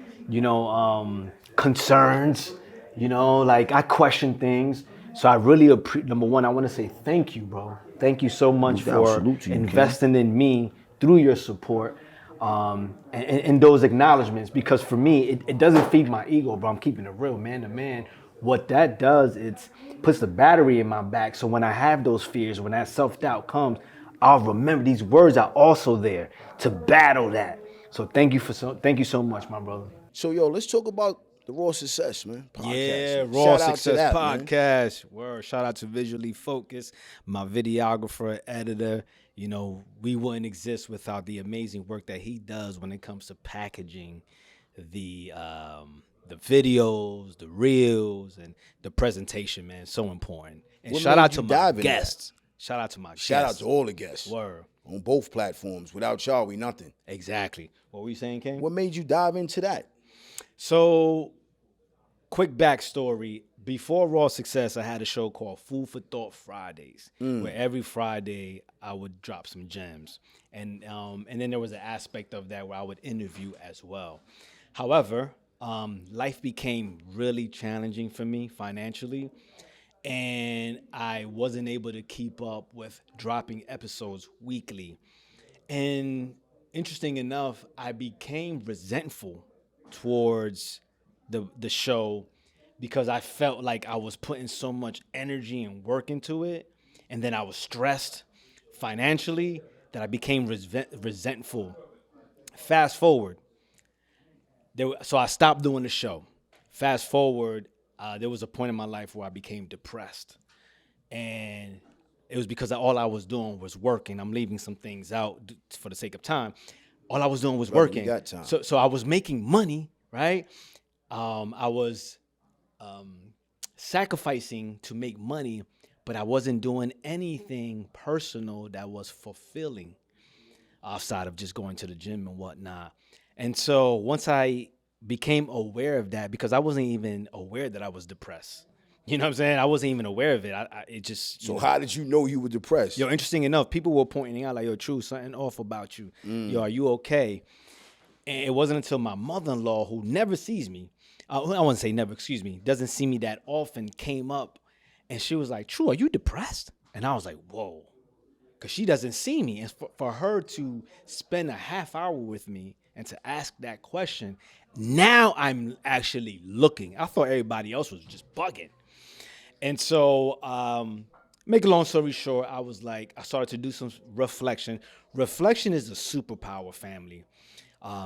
concerns. Like I question things. So I really number one, I want to say thank you, bro. Thank you so much for investing in me through your support and those acknowledgments. Because for me, it doesn't feed my ego, bro. I'm keeping it real, man to man. What that does, it puts the battery in my back. So when I have those fears, when that self-doubt comes, I'll remember these words are also there to battle that. So thank you so much, my brother. So yo, let's talk about the Raw Success, man. Podcast. Yeah, Raw Success Podcast. Man. Word. Shout out to Visually Focused, my videographer, editor. We wouldn't exist without the amazing work that he does when it comes to packaging the the videos, the reels, and the presentation, man, so important. And What shout made out you to my dive into that? guests. Shout out to my Shout out guests. to all the guests. Word. On both platforms. Without y'all, we nothing. Exactly. What were you saying, King? What made you dive into that? So, quick backstory. Before Raw Success, I had a show called Food for Thought Fridays, where every Friday I would drop some gems. And then there was an aspect of that where I would interview as well. However, life became really challenging for me financially, and I wasn't able to keep up with dropping episodes weekly. And interesting enough, I became resentful towards the show because I felt like I was putting so much energy and work into it, and then I was stressed financially that I became resentful. Fast forward, so I stopped doing the show. Fast forward, there was a point in my life where I became depressed, and it was because all I was doing was working. I'm leaving some things out for the sake of time. All I was doing was Brother, we working. got time. So I was making money, right? I was sacrificing to make money, but I wasn't doing anything personal that was fulfilling outside of just going to the gym and whatnot. And so once I became aware of that, because I wasn't even aware that I was depressed. You know what I'm saying? I wasn't even aware of it. It just. So how did you know you were depressed? Yo, interesting enough, people were pointing out like, yo, True, something off about you. Yo, are you okay? And it wasn't until my mother-in-law, who never sees me, I wouldn't say never, excuse me, doesn't see me that often, came up and she was like, True, are you depressed? And I was like, whoa, because she doesn't see me. And for her to spend a half hour with me and to ask that question, now I'm actually looking. I thought everybody else was just bugging. And so, make a long story short, I started to do some reflection. Reflection is a superpower, family,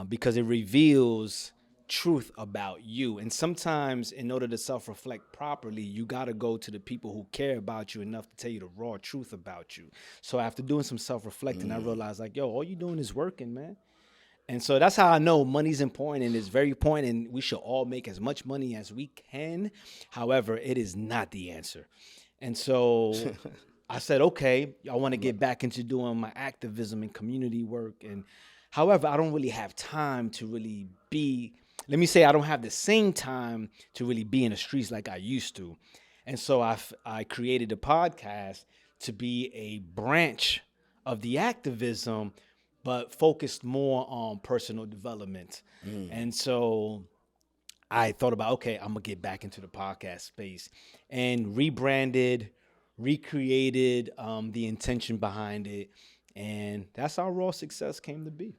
because it reveals truth about you. And sometimes in order to self-reflect properly, you got to go to the people who care about you enough to tell you the raw truth about you. So after doing some self-reflecting, I realized like, yo, all you doing is working, man. And so that's how I know money's important, and it's very important, and we should all make as much money as we can. However, it is not the answer. And so I said, okay, I want to get back into doing my activism and community work. And however, I don't really have time to really let me say I don't have the same time to really be in the streets like I used to. And so I created a podcast to be a branch of the activism, but focused more on personal development. And so I thought about, okay, I'm gonna get back into the podcast space, and rebranded, recreated the intention behind it. And that's how Raw Success came to be.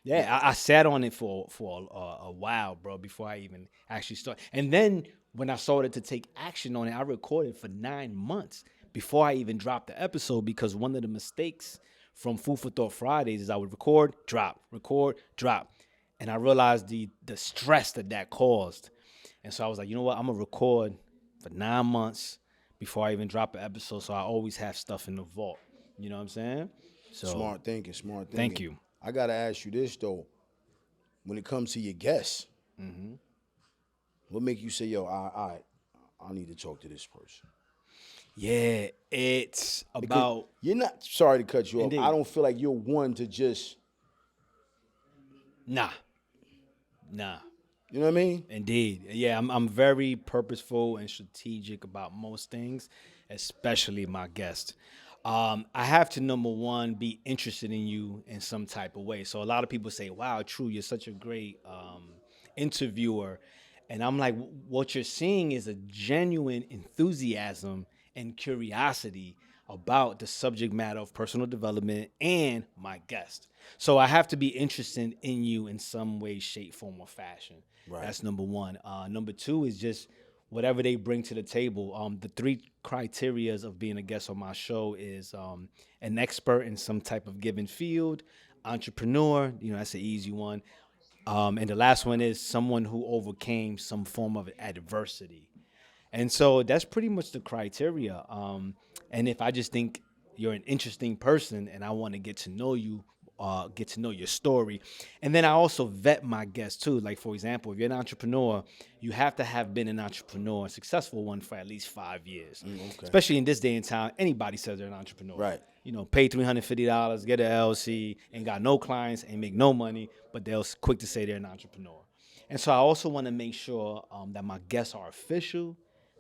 Yeah, I sat on it for a while, bro, before I even actually started. And then when I started to take action on it, I recorded for 9 months before I even dropped the episode, because one of the mistakes from Food for Thought Fridays is I would record, drop. And I realized the stress that caused. And so I was like, you know what? I'm going to record for 9 months before I even drop an episode, so I always have stuff in the vault. You know what I'm saying? So Smart thinking. Thank you. I got to ask you this, though. When it comes to your guests, what make you say, yo, I need to talk to this person? Yeah, it's Because about... you're not, sorry to cut you off. Indeed. I don't feel like you're one to just, Nah. you know what I mean? Indeed. Yeah, I'm very purposeful and strategic about most things, especially my guests. I have to, number one, be interested in you in some type of way. So a lot of people say, wow, True, you're such a great interviewer. And I'm like, what you're seeing is a genuine enthusiasm and curiosity about the subject matter of personal development and my guest. So I have to be interested in you in some way, shape, form, or fashion. Right. That's number one. Number two is just whatever they bring to the table. The 3 criterias of being a guest on my show is an expert in some type of given field, entrepreneur, that's an easy one. And the last one is someone who overcame some form of adversity. And so that's pretty much the criteria. And if I just think you're an interesting person and I want to get to know you get to know your story. And then I also vet my guests too. Like, for example, if you're an entrepreneur, you have to have been an entrepreneur, a successful one, for at least 5 years. Okay. Especially in this day and time, anybody says they're an entrepreneur. Right. You know, pay $350, get an LLC, ain't got no clients, ain't make no money, but they'll quick to say they're an entrepreneur. And so I also want to make sure that my guests are official.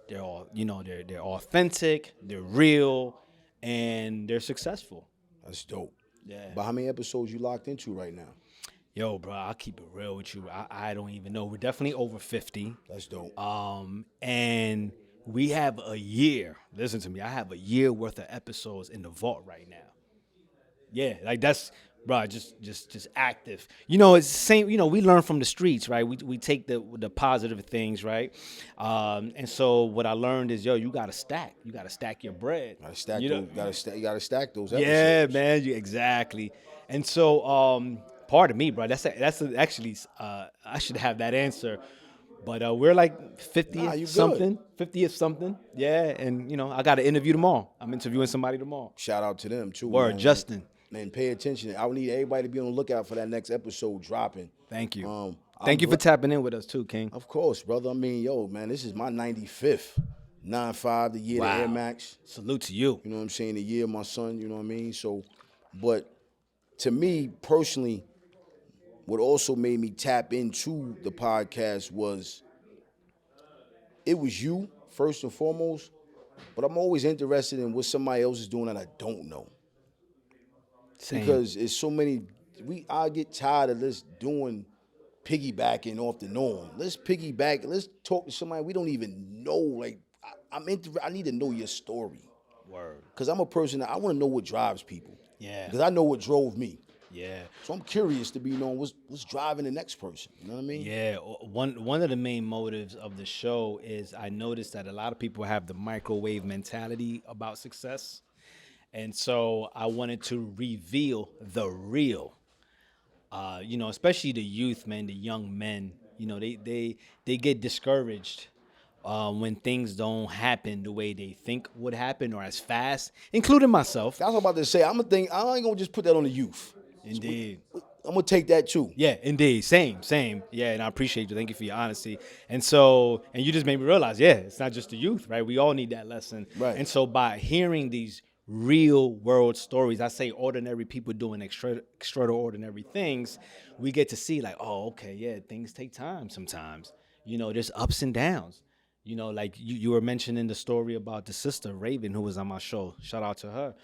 They're all, they're authentic, they're real, and they're successful. That's dope. Yeah. But how many episodes you locked into right now? Yo, bro, I'll keep it real with you. I don't even know. We're definitely over 50. That's dope. And we have a year. Listen to me. I have a year worth of episodes in the vault right now. Yeah, like that's, bro, just active. You know, it's the same. You know, we learn from the streets, right? We take the positive things, right? And so what I learned is, yo, you gotta stack. You gotta stack your bread. Gotta stack You know? those. You gotta stack those episodes. Yeah, man, exactly. And so, pardon me, bro. Actually, I should have that answer, but we're like 50 Nah, you something, 50th something. Yeah, and I got an interview tomorrow. I'm interviewing somebody tomorrow. Shout out to them too. Word, man. Justin. Man, pay attention. I need everybody to be on the lookout for that next episode dropping. Thank you. I'm Thank you for tapping in with us too, King. Of course, brother. I mean, yo, man, this is my 95th. 9-5, the year Wow. the Air Max. Salute to you. You know what I'm saying? The year of my son, you know what I mean? So, but to me personally, what also made me tap into the podcast was it was you, first and foremost, but I'm always interested in what somebody else is doing that I don't know. Same. Because it's so many, I get tired of this doing piggybacking off the norm. Let's piggyback, let's talk to somebody we don't even know. Like, I need to know your story. Word. Because I'm a person that I want to know what drives people. Yeah. Because I know what drove me. Yeah. So I'm curious to be knowing what's driving the next person. You know what I mean? Yeah, one of the main motives of the show is I noticed that a lot of people have the microwave mentality about success. And so I wanted to reveal the real. Especially the youth, man, the young men, they get discouraged when things don't happen the way they think would happen or as fast, including myself. That's what I'm about to say. I ain't gonna just put that on the youth. Indeed. I'm gonna take that too. Yeah, indeed. Same. Yeah, and I appreciate you. Thank you for your honesty. And you just made me realize, yeah, it's not just the youth, right? We all need that lesson. Right. And so by hearing these real world stories, I say ordinary people doing extraordinary things, we get to see like, oh, okay, yeah, things take time sometimes. There's ups and downs. Like you were mentioning the story about the sister, Raven, who was on my show. Shout out to her.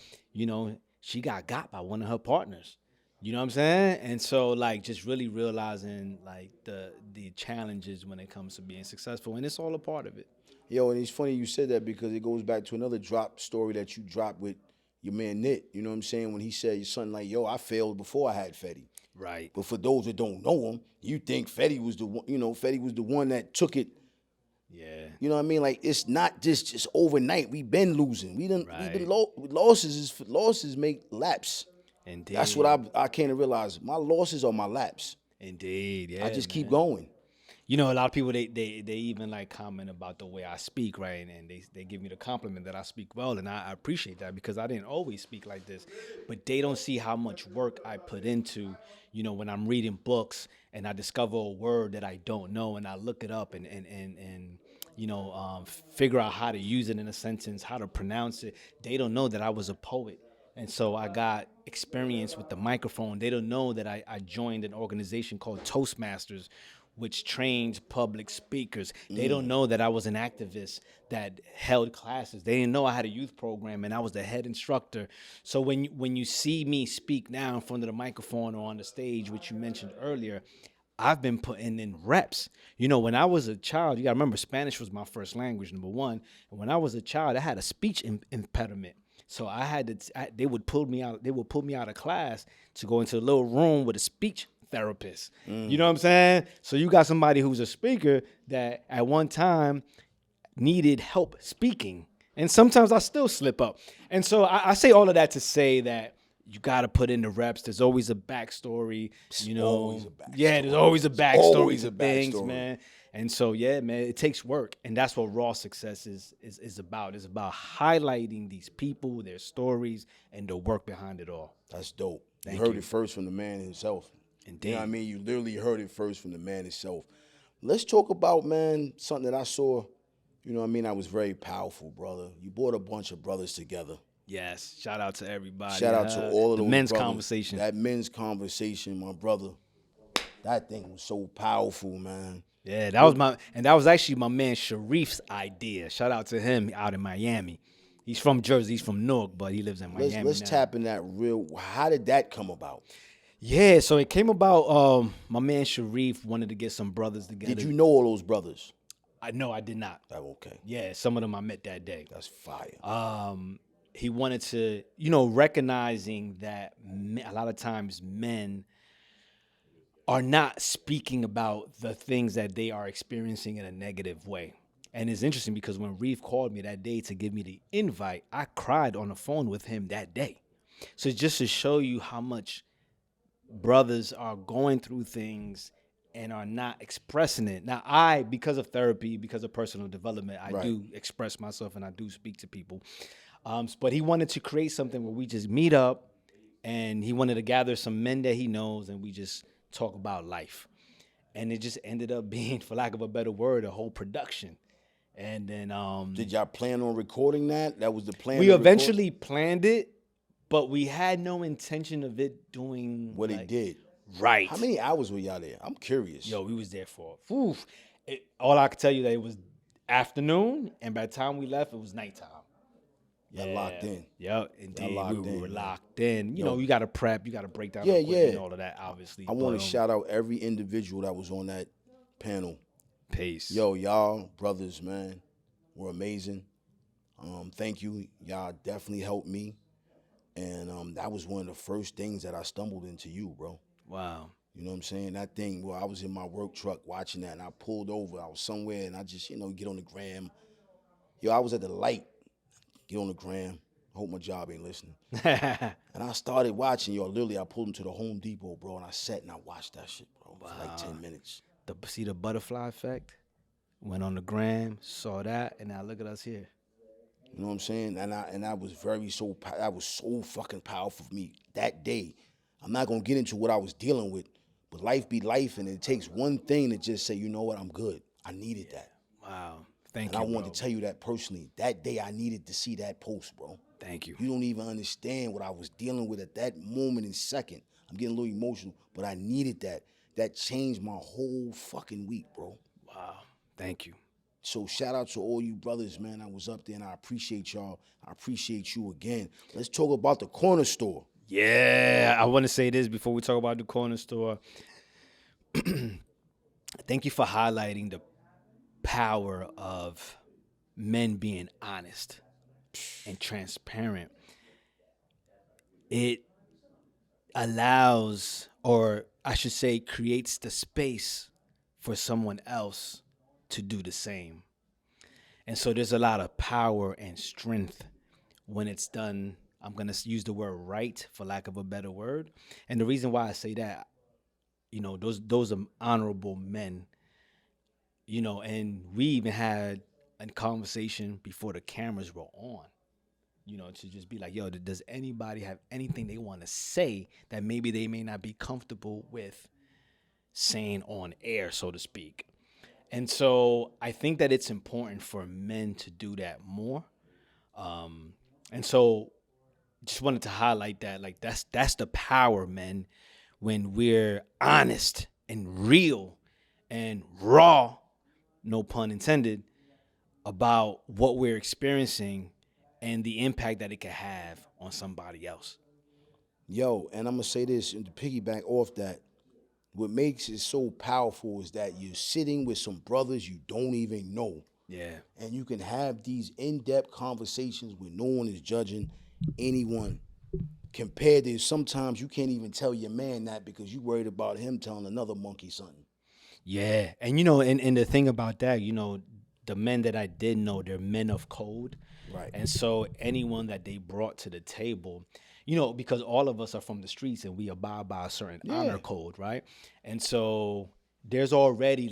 She got by one of her partners. You know what I'm saying? And so, like, just really realizing, like, the challenges when it comes to being successful. And it's all a part of it. Yo, and it's funny you said that because it goes back to another drop story that you dropped with your man Nit. You know what I'm saying? When he said your son, like, yo, I failed before I had Fetty. Right. But for those that don't know him, you think Fetty was the one, Fetty was the one that took it. Yeah. You know what I mean? Like, it's not just overnight. We've been losing. We've been losses make laps. Indeed. That's what I came to realize. My losses are my laps. Indeed. Yeah. I just keep going. A lot of people they even like comment about the way I speak, right? And they give me the compliment that I speak well, and I appreciate that because I didn't always speak like this. But they don't see how much work I put into, when I'm reading books and I discover a word that I don't know and I look it up and figure out how to use it in a sentence, how to pronounce it. They don't know that I was a poet. And so I got experience with the microphone. They don't know that I joined an organization called Toastmasters, which trains public speakers. They don't know that I was an activist that held classes. They didn't know I had a youth program and I was the head instructor. So when you see me speak now in front of the microphone or on the stage, which you mentioned earlier, I've been putting in reps. When I was a child, you got to remember Spanish was my first language, number one. And when I was a child, I had a speech impediment. So I had to. They would pull me out. They would pull me out of class to go into a little room with a speech therapist. You know what I'm saying? So you got somebody who's a speaker that at one time needed help speaking, and sometimes I still slip up. And so I say all of that to say that you got to put in the reps. There's always a backstory. Always a backstory. Yeah, there's always a backstory Always to a things, backstory. man. And so, yeah, man, it takes work. And that's what raw success is about. It's about highlighting these people, their stories, and the work behind it all. That's dope. You heard it first from the man himself. Indeed. You know what I mean? You literally heard it first from the man himself. Let's talk about, man, something that I saw, you know what I mean? I was very powerful, brother. You brought a bunch of brothers together. Yes. Shout out to everybody. Shout out to all of the those men's brothers. conversation. That men's conversation, my brother. That thing was so powerful, man. Yeah, that was actually my man Sharif's idea. Shout out to him out in Miami. He's from Jersey, he's from Newark, but he lives in Miami. Let's now. tap in that real. How did that come about? Yeah, so it came about. My man Sharif wanted to get some brothers together. Did you know all those brothers? I did not. Oh, okay. Yeah, some of them I met that day. That's fire. He wanted to, recognizing that a lot of times men are not speaking about the things that they are experiencing in a negative way. And it's interesting because when Reef called me that day to give me the invite, I cried on the phone with him that day. So just to show you how much brothers are going through things and are not expressing it. Now, because of therapy, because of personal development, I do express myself and I do speak to people. But he wanted to create something where we just meet up, and he wanted to gather some men that he knows and we just talk about life. And it just ended up being, for lack of a better word, a whole production. And then did y'all plan on recording that? That was the plan. We eventually planned it, but we had no intention of it doing what it did. Right. How many hours were y'all there? I'm curious. Yo, we was there for all I could tell you that it was afternoon, and by the time we left, it was nighttime. Y'all locked in. Yep, indeed. We were man. locked in. You know, you got to prep, you got to break down and all of that, obviously. I want to shout out every individual that was on that panel. Peace. Yo, y'all brothers, man, were amazing. Thank you. Y'all definitely helped me. And that was one of the first things that I stumbled into you, bro. Wow. You know what I'm saying? That thing, I was in my work truck watching that, and I pulled over. I was somewhere, and I just, get on the gram. Yo, I was at the light. Get on the gram. I hope my job ain't listening. And I started watching, literally, I pulled him to the Home Depot, bro, and I sat and I watched that shit, bro, for like 10 minutes. See the butterfly effect? Went on the gram, saw that, and now look at us here. You know what I'm saying? And that was that was so fucking powerful for me that day. I'm not gonna get into what I was dealing with, but life be life, and it takes one thing to just say, you know what, I'm good. I needed that. Wow. Thank you. And I wanted bro. to tell you that personally. That day I needed to see that post, bro. Thank you. You don't even understand what I was dealing with at that moment and second. I'm getting a little emotional, but I needed that. That changed my whole fucking week, bro. Wow. Thank you. So shout out to all you brothers, man. I was up there, and I appreciate y'all. I appreciate you again. Let's talk about the corner store. Yeah, I want to say this before we talk about the corner store. Thank you for highlighting the power of men being honest and transparent. It allows, or I should say, creates the space for someone else to do the same. And so there's a lot of power and strength when it's done. I'm going to use the word right, for lack of a better word. And the reason why I say that, those are honorable men, and we even had a conversation before the cameras were on, to just be like, yo, does anybody have anything they want to say that maybe they may not be comfortable with saying on air, so to speak? And so I think that it's important for men to do that more. And so just wanted to highlight that, like, that's the power, men, when we're honest and real and raw, no pun intended, about what we're experiencing and the impact that it can have on somebody else. Yo, and I'm going to say this, and to piggyback off that, what makes it so powerful is that you're sitting with some brothers you don't even know. Yeah. And you can have these in-depth conversations where no one is judging anyone. Compared to sometimes you can't even tell your man that because you worried about him telling another monkey something. Yeah. And, and the thing about that, the men that I did know, they're men of code. Right. And so anyone that they brought to the table, because all of us are from the streets and we abide by a certain honor code, right? And so there's already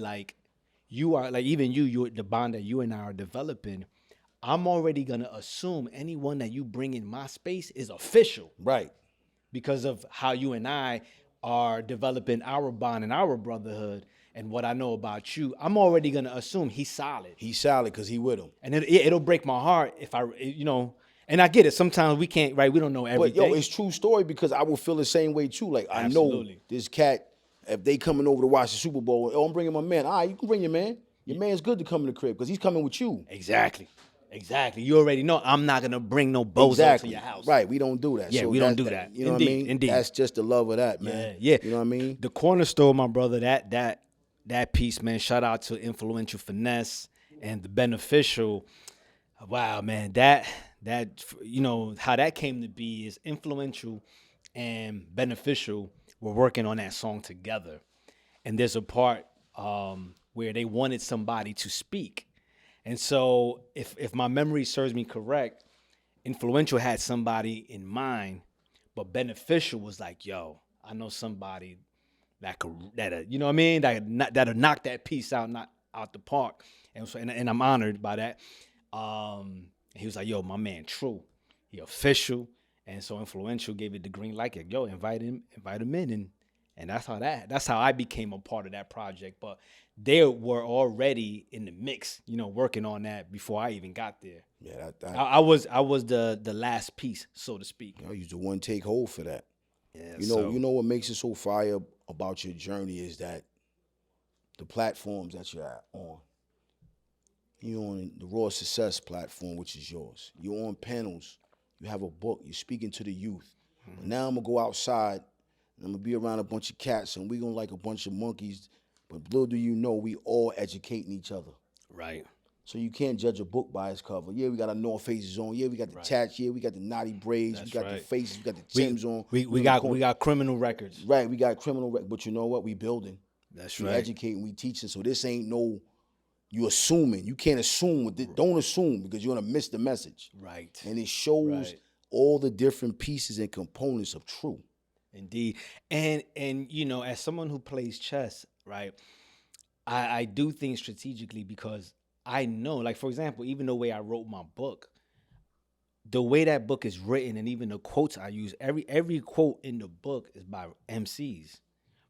you are even you the bond that you and I are developing. I'm already gonna assume anyone that you bring in my space is official. Right. because of how you and I are developing our bond and our brotherhood and what I know about you, I'm already gonna assume he's solid. He's solid because he with him. And it'll break my heart if and I get it. Sometimes we can't, right? We don't know But everything. yo, it's true story because I would feel the same way too. Like I know Absolutely. this cat, if they coming over to watch the Super Bowl, oh, I'm bringing my man. All right, you can bring your man. Your man's good to come in the crib because he's coming with you. Exactly. You already know I'm not gonna bring no bozo to your house. Right, we don't do that. Yeah, So we don't do that. You know Indeed, what I mean? indeed. That's just the love of that, man. Yeah. You know what I mean? The corner store, my brother, that piece, man, shout out to Influential Finesse and the Beneficial. Wow, man, that how that came to be is Influential and Beneficial were working on that song together. And there's a part where they wanted somebody to speak. And so if my memory serves me correct, Influential had somebody in mind, but Beneficial was like, yo, I know somebody that'll knock that piece out the park. And so and I'm honored by that. He was like, yo, my man True, he official. And so Influential gave it the green light, like, yo, invite him in. And that's how I became a part of that project. But they were already in the mix, working on that before I even got there. Yeah, I was the last piece, so to speak. I used to one take hold for that. Yeah, You know what makes it so fire about your journey is that the platforms that you're on. You're on the Raw Success platform, which is yours. You're on panels. You have a book. You're speaking to the youth. Mm-hmm. Now I'm going to go outside, and I'm going to be around a bunch of cats, and we're going to like a bunch of monkeys. But little do you know, we all educating each other. Right. So you can't judge a book by its cover. Yeah, we got our North Faces on. Yeah, we got the tats. Yeah, we got the naughty braids. That's we got right. the faces. We got the Timbs on. We got criminal records. Right, we got criminal records. But you know what? We building. That's we right. Educating. We teaching. So this ain't no. You assuming. You can't assume with it. Don't assume because you're gonna miss the message. Right. And it shows all the different pieces and components of True. Indeed. And as someone who plays chess, right, I do things strategically because I know, like, for example, even the way I wrote my book, the way that book is written and even the quotes I use, every quote in the book is by MCs.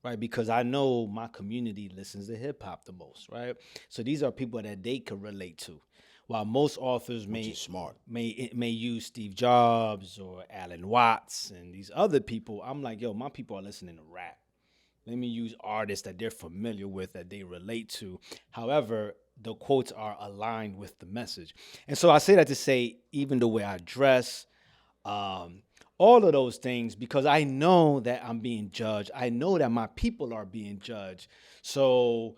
Right, because I know my community listens to hip hop the most, right? So these are people that they can relate to. While most authors may use Steve Jobs or Alan Watts and these other people, I'm like, yo, my people are listening to rap. Let me use artists that they're familiar with, that they relate to. However, the quotes are aligned with the message. And so I say that to say, even the way I dress, all of those things, because I know that I'm being judged. I know that my people are being judged. So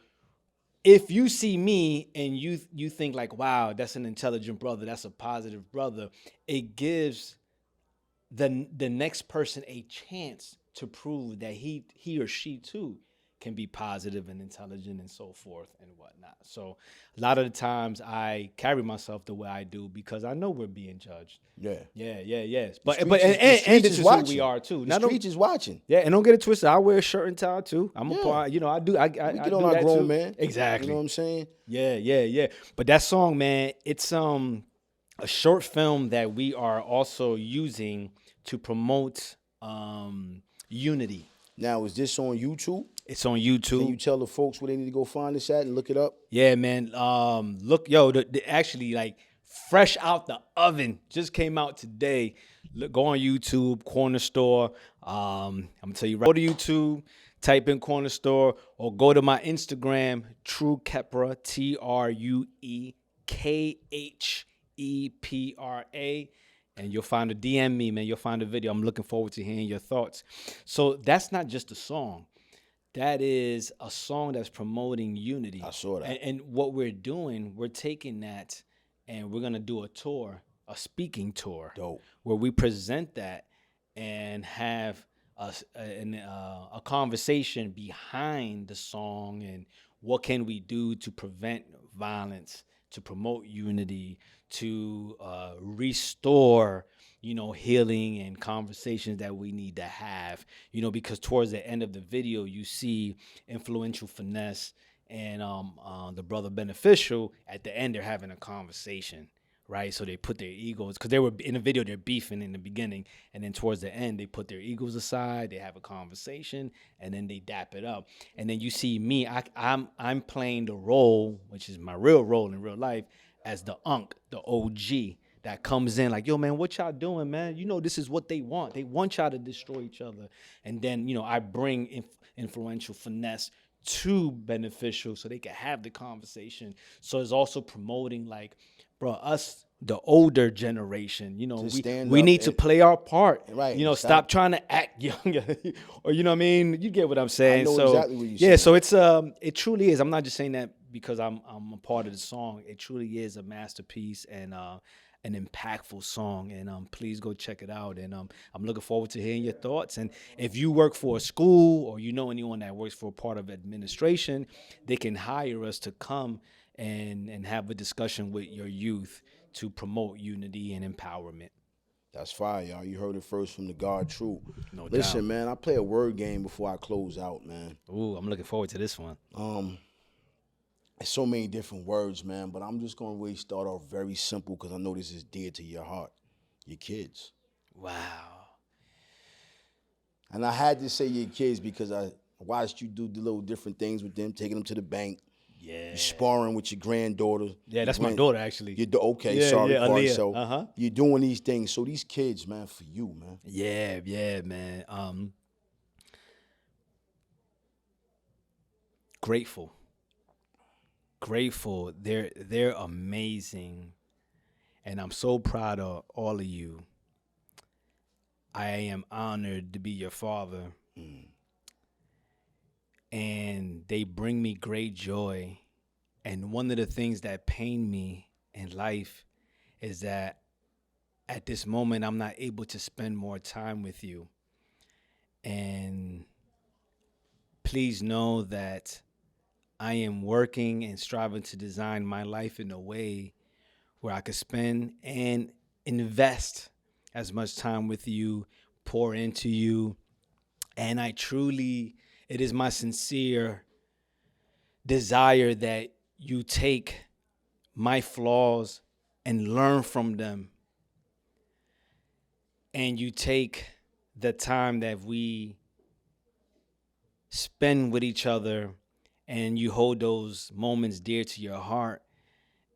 if you see me and you think like, wow, that's an intelligent brother, that's a positive brother, it gives the next person a chance to prove that he or she too can be positive and intelligent and so forth and whatnot. So a lot of the times I carry myself the way I do because I know we're being judged. Yeah. But this is who we are too. The streets is watching. Yeah, and don't get it twisted. I wear a shirt and tie too. I'm a part. I do. I get do on our that grown too. man. Exactly. You know what I'm saying? Yeah. But that song, man, it's a short film that we are also using to promote unity. Now, is this on YouTube? It's on YouTube. Can you tell the folks where they need to go find this at and look it up? Yeah, man. Look, yo, actually, like, fresh out the oven, just came out today. Look, go on YouTube, Corner Store. I'm gonna tell you right. Go to YouTube, type in Corner Store, or go to my Instagram, True Khepra, TrueKhepra, and you'll find a DM me, man. You'll find a video. I'm looking forward to hearing your thoughts. So that's not just a song. That is a song that's promoting unity. I saw that. And what we're doing, we're taking that and we're going to do a tour, a speaking tour. Dope. Where we present that and have a conversation behind the song and what can we do to prevent violence, to promote unity, to restore, healing and conversations that we need to have, because towards the end of the video, you see Influential Finesse and the brother Beneficial. At the end, they're having a conversation, right? So they put their egos, because they were in the video, they're beefing in the beginning, and then towards the end, they put their egos aside, they have a conversation, and then they dap it up. And then you see me, I'm playing the role, which is my real role in real life, as the unk, the OG that comes in like, yo, man, what y'all doing, man? You know, this is what they want. They want y'all to destroy each other. And then, you know, I bring influential finesse to beneficial so they can have the conversation. So it's also promoting like, bro, us, the older generation, you know, we need to play our part. Right. You know, stop trying to act younger. Or, you know what I mean? You get what I'm saying. I know so, exactly what you're saying. Yeah, so it's it truly is. I'm not just saying that because I'm a part of the song. It truly is a masterpiece and an impactful song. And please go check it out. And I'm looking forward to hearing your thoughts. And if you work for a school or you know anyone that works for a part of administration, they can hire us to come and have a discussion with your youth to promote unity and empowerment. That's fire, y'all. You heard it first from the God True. No doubt. Listen, man, I play a word game before I close out, man. Ooh, I'm looking forward to this one. There's so many different words, man, but I'm just going to really start off very simple because I know this is dear to your heart, your kids. Wow. And I had to say your kids because I watched you do the little different things with them, taking them to the bank. Yeah. You're sparring with your granddaughter. Yeah, that's my daughter, actually. Okay, Yeah, sorry, yeah, Clark. Aaliyah. So you're doing these things. So these kids, man, for you, man. Yeah, man. Grateful. They're amazing. And I'm so proud of all of you. I am honored to be your father. And they bring me great joy. And one of the things that pain me in life is that at this moment, I'm not able to spend more time with you. And please know that I am working and striving to design my life in a way where I could spend and invest as much time with you, pour into you. And it is my sincere desire that you take my flaws and learn from them. And you take the time that we spend with each other and you hold those moments dear to your heart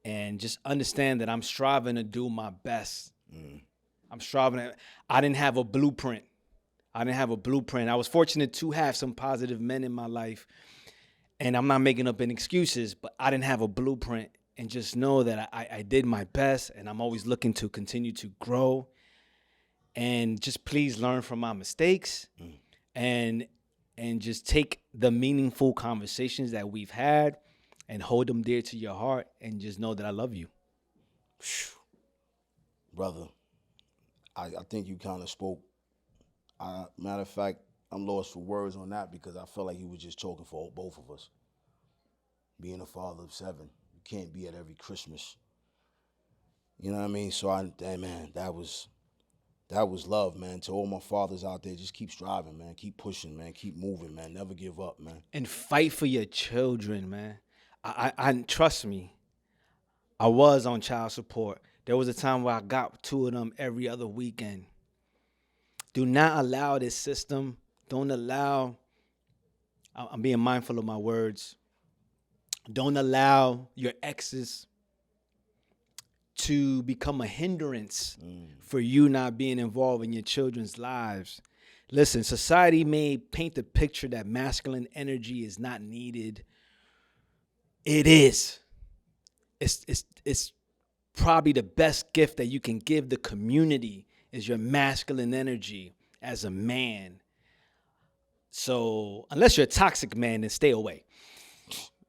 and just understand that I'm striving to do my best. I didn't have a blueprint. I was fortunate to have some positive men in my life, and I'm not making up any excuses, but I didn't have a blueprint. And just know that I did my best, and I'm always looking to continue to grow. And just please learn from my mistakes and just take the meaningful conversations that we've had and hold them dear to your heart and just know that I love you. Brother, I think you kind of spoke. Matter of fact, I'm lost for words on that because I felt like you were just talking for both of us. Being a father of 7, you can't be at every Christmas. You know what I mean? So, that was love, man. To all my fathers out there, just keep striving, man. Keep pushing, man. Keep moving, man. Never give up, man. And fight for your children, man. I trust me, I was on child support. There was a time where I got 2 of them every other weekend. Do not allow this system. Don't allow, I'm being mindful of my words. Don't allow your exes to become a hindrance for you not being involved in your children's lives. Listen, society may paint the picture that masculine energy is not needed. It is. It's probably the best gift that you can give the community is your masculine energy as a man. So unless you're a toxic man, then stay away.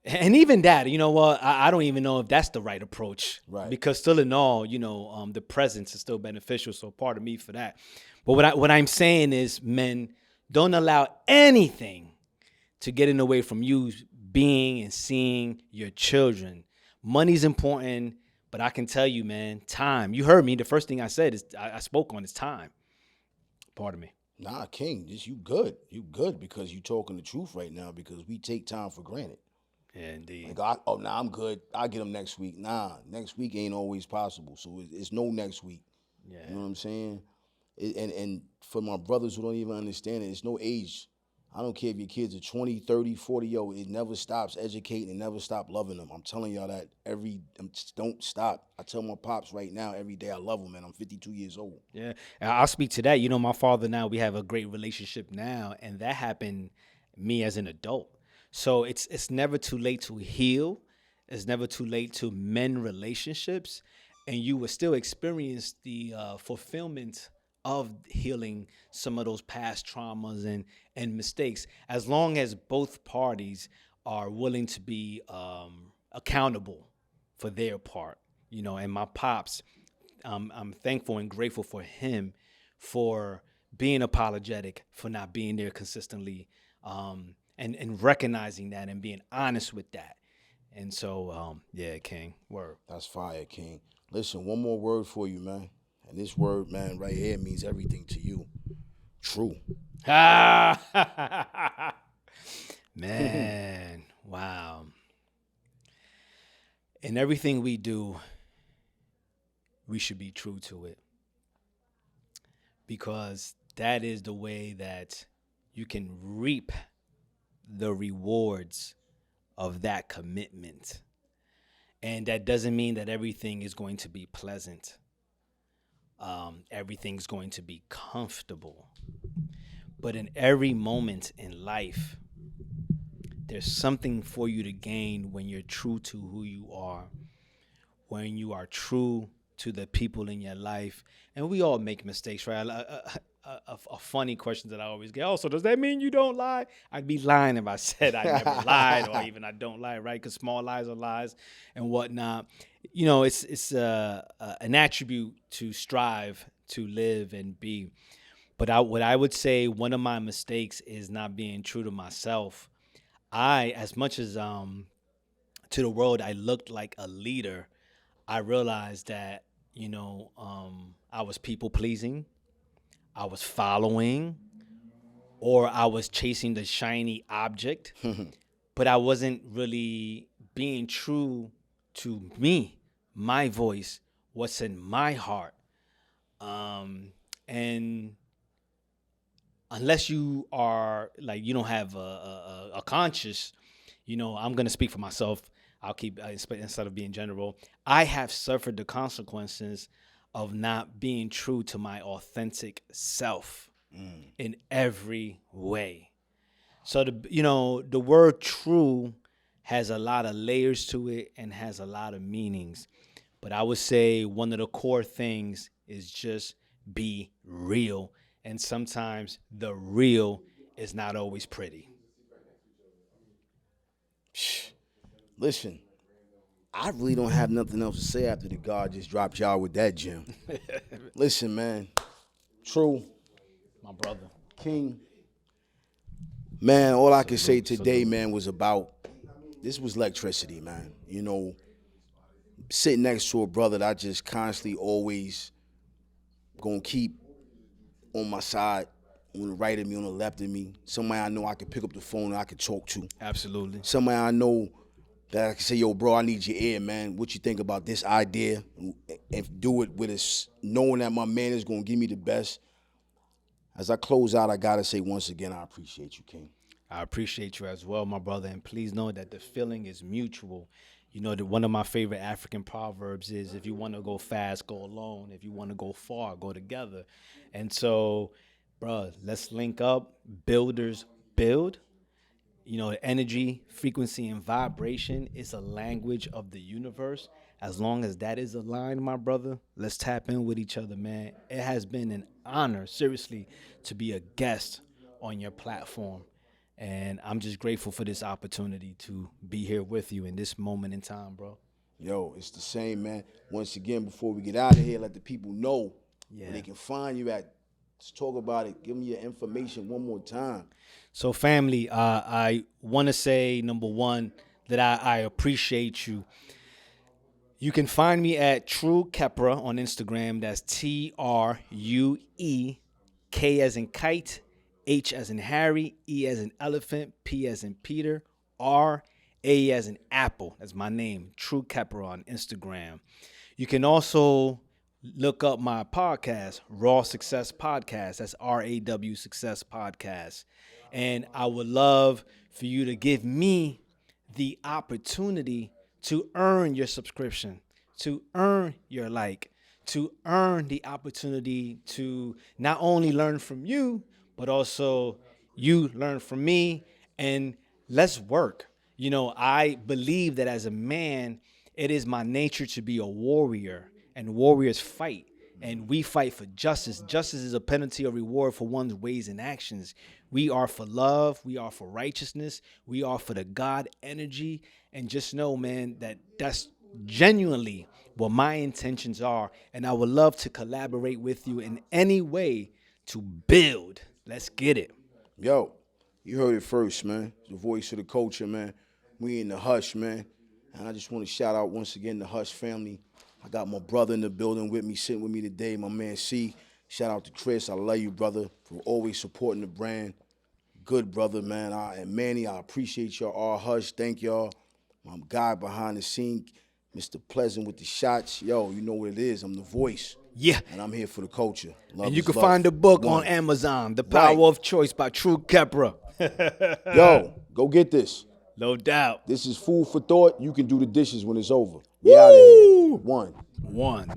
And even that, you know what? I don't even know if that's the right approach. Right. Because still in all, the presence is still beneficial. So pardon me for that. But what I'm saying is, men, don't allow anything to get in the way from you being and seeing your children. Money's important, but I can tell you, man, time. You heard me. The first thing I said is I spoke on is time. Pardon me. Nah, King, you good. You good because you talking the truth right now because we take time for granted. Yeah, indeed. Like, nah, I'm good. I'll get them next week. Nah, next week ain't always possible. So it's no next week. Yeah. You know what I'm saying? And for my brothers who don't even understand it, it's no age. I don't care if your kids are 20, 30, 40, yo, it never stops educating and never stop loving them. I'm telling y'all that don't stop. I tell my pops right now every day I love them, man. I'm 52 years old. Yeah, and I'll speak to that. You know, my father now, we have a great relationship now, and that happened me as an adult. So it's never too late to heal. It's never too late to mend relationships, and you will still experience the fulfillment of healing some of those past traumas and mistakes, as long as both parties are willing to be accountable for their part. You know, and my pops, I'm thankful and grateful for him for being apologetic, for not being there consistently, and recognizing that and being honest with that. And so, yeah, King, word. That's fire, King. Listen, one more word for you, man. And this word, man, right here means everything to you. True. Man, wow. In everything we do, we should be true to it, because that is the way that you can reap the rewards of that commitment. And that doesn't mean that everything is going to be pleasant. Everything's going to be comfortable. But in every moment in life, there's something for you to gain when you're true to who you are, when you are true to the people in your life. And we all make mistakes, right? A funny question that I always get, oh, so does that mean you don't lie? I'd be lying if I said I never lied, or even I don't lie, right? Because small lies are lies and whatnot. You know, it's an attribute to strive to live and be. But what I would say, one of my mistakes is not being true to myself. As much as to the world, I looked like a leader, I realized that, I was people pleasing, I was following, or I was chasing the shiny object, but I wasn't really being true to me, my voice, what's in my heart. And unless you are like, you don't have a conscious, I'm going to speak for myself. I'll keep, instead of being general, I have suffered the consequences of not being true to my authentic self in every way. So the word true has a lot of layers to it and has a lot of meanings. But I would say one of the core things is just be real. And sometimes the real is not always pretty. Listen, I really don't have nothing else to say after the God just dropped y'all with that gem. Listen, man. True. My brother. King. Man, all I can say today, man, was this was electricity, man. Sitting next to a brother that I just constantly always gonna keep on my side, on the right of me, on the left of me. Somebody I know I can pick up the phone and I can talk to. Absolutely. Somebody I know that I can say, yo, bro, I need your ear, man. What you think about this idea? And do it with us, knowing that my man is going to give me the best. As I close out, I got to say once again, I appreciate you, King. I appreciate you as well, my brother. And please know that the feeling is mutual. One of my favorite African proverbs is, if you want to go fast, go alone. If you want to go far, go together. And so, bro, let's link up. Builders build. Energy, frequency, and vibration is a language of the universe. As long as that is aligned, my brother, let's tap in with each other, man. It has been an honor, seriously, to be a guest on your platform. And I'm just grateful for this opportunity to be here with you in this moment in time, bro. Yo, it's the same, man. Once again, before we get out of here, let the people know where they can find you at. Let's talk about it. Give me your information one more time. So, family, I want to say, number one, that I appreciate you. You can find me at True Khepra on Instagram. That's TrueK as in kite, H as in Harry, E as in elephant, P as in Peter, R A as in Apple. That's my name, True Khepra on Instagram. You can also look up my podcast, Raw Success Podcast. That's RAW Success Podcast. And I would love for you to give me the opportunity to earn your subscription, to earn your like, to earn the opportunity to not only learn from you, but also you learn from me, and let's work. You know, I believe that as a man, it is my nature to be a warrior, and warriors fight. And we fight for justice. Justice is a penalty or reward for one's ways and actions. We are for love. We are for righteousness. We are for the God energy. And just know, man, that that's genuinely what my intentions are. And I would love to collaborate with you in any way to build. Let's get it. Yo, you heard it first, man. The voice of the culture, man. We in the Hush, man. And I just want to shout out once again the Hush family. I got my brother in the building with me, sitting with me today, my man C. Shout out to Chris. I love you, brother, for always supporting the brand. Good brother, man. And Manny, I appreciate y'all all. Hush, thank y'all. My guy behind the scene, Mr. Pleasant with the shots. Yo, you know what it is. I'm the voice. Yeah. And I'm here for the culture. Love And you is can love. find the book One. on Amazon, The Power Right. of Choice by True Khepra. Yo, go get this. No doubt. This is food for thought. You can do the dishes when it's over. We out of here. One.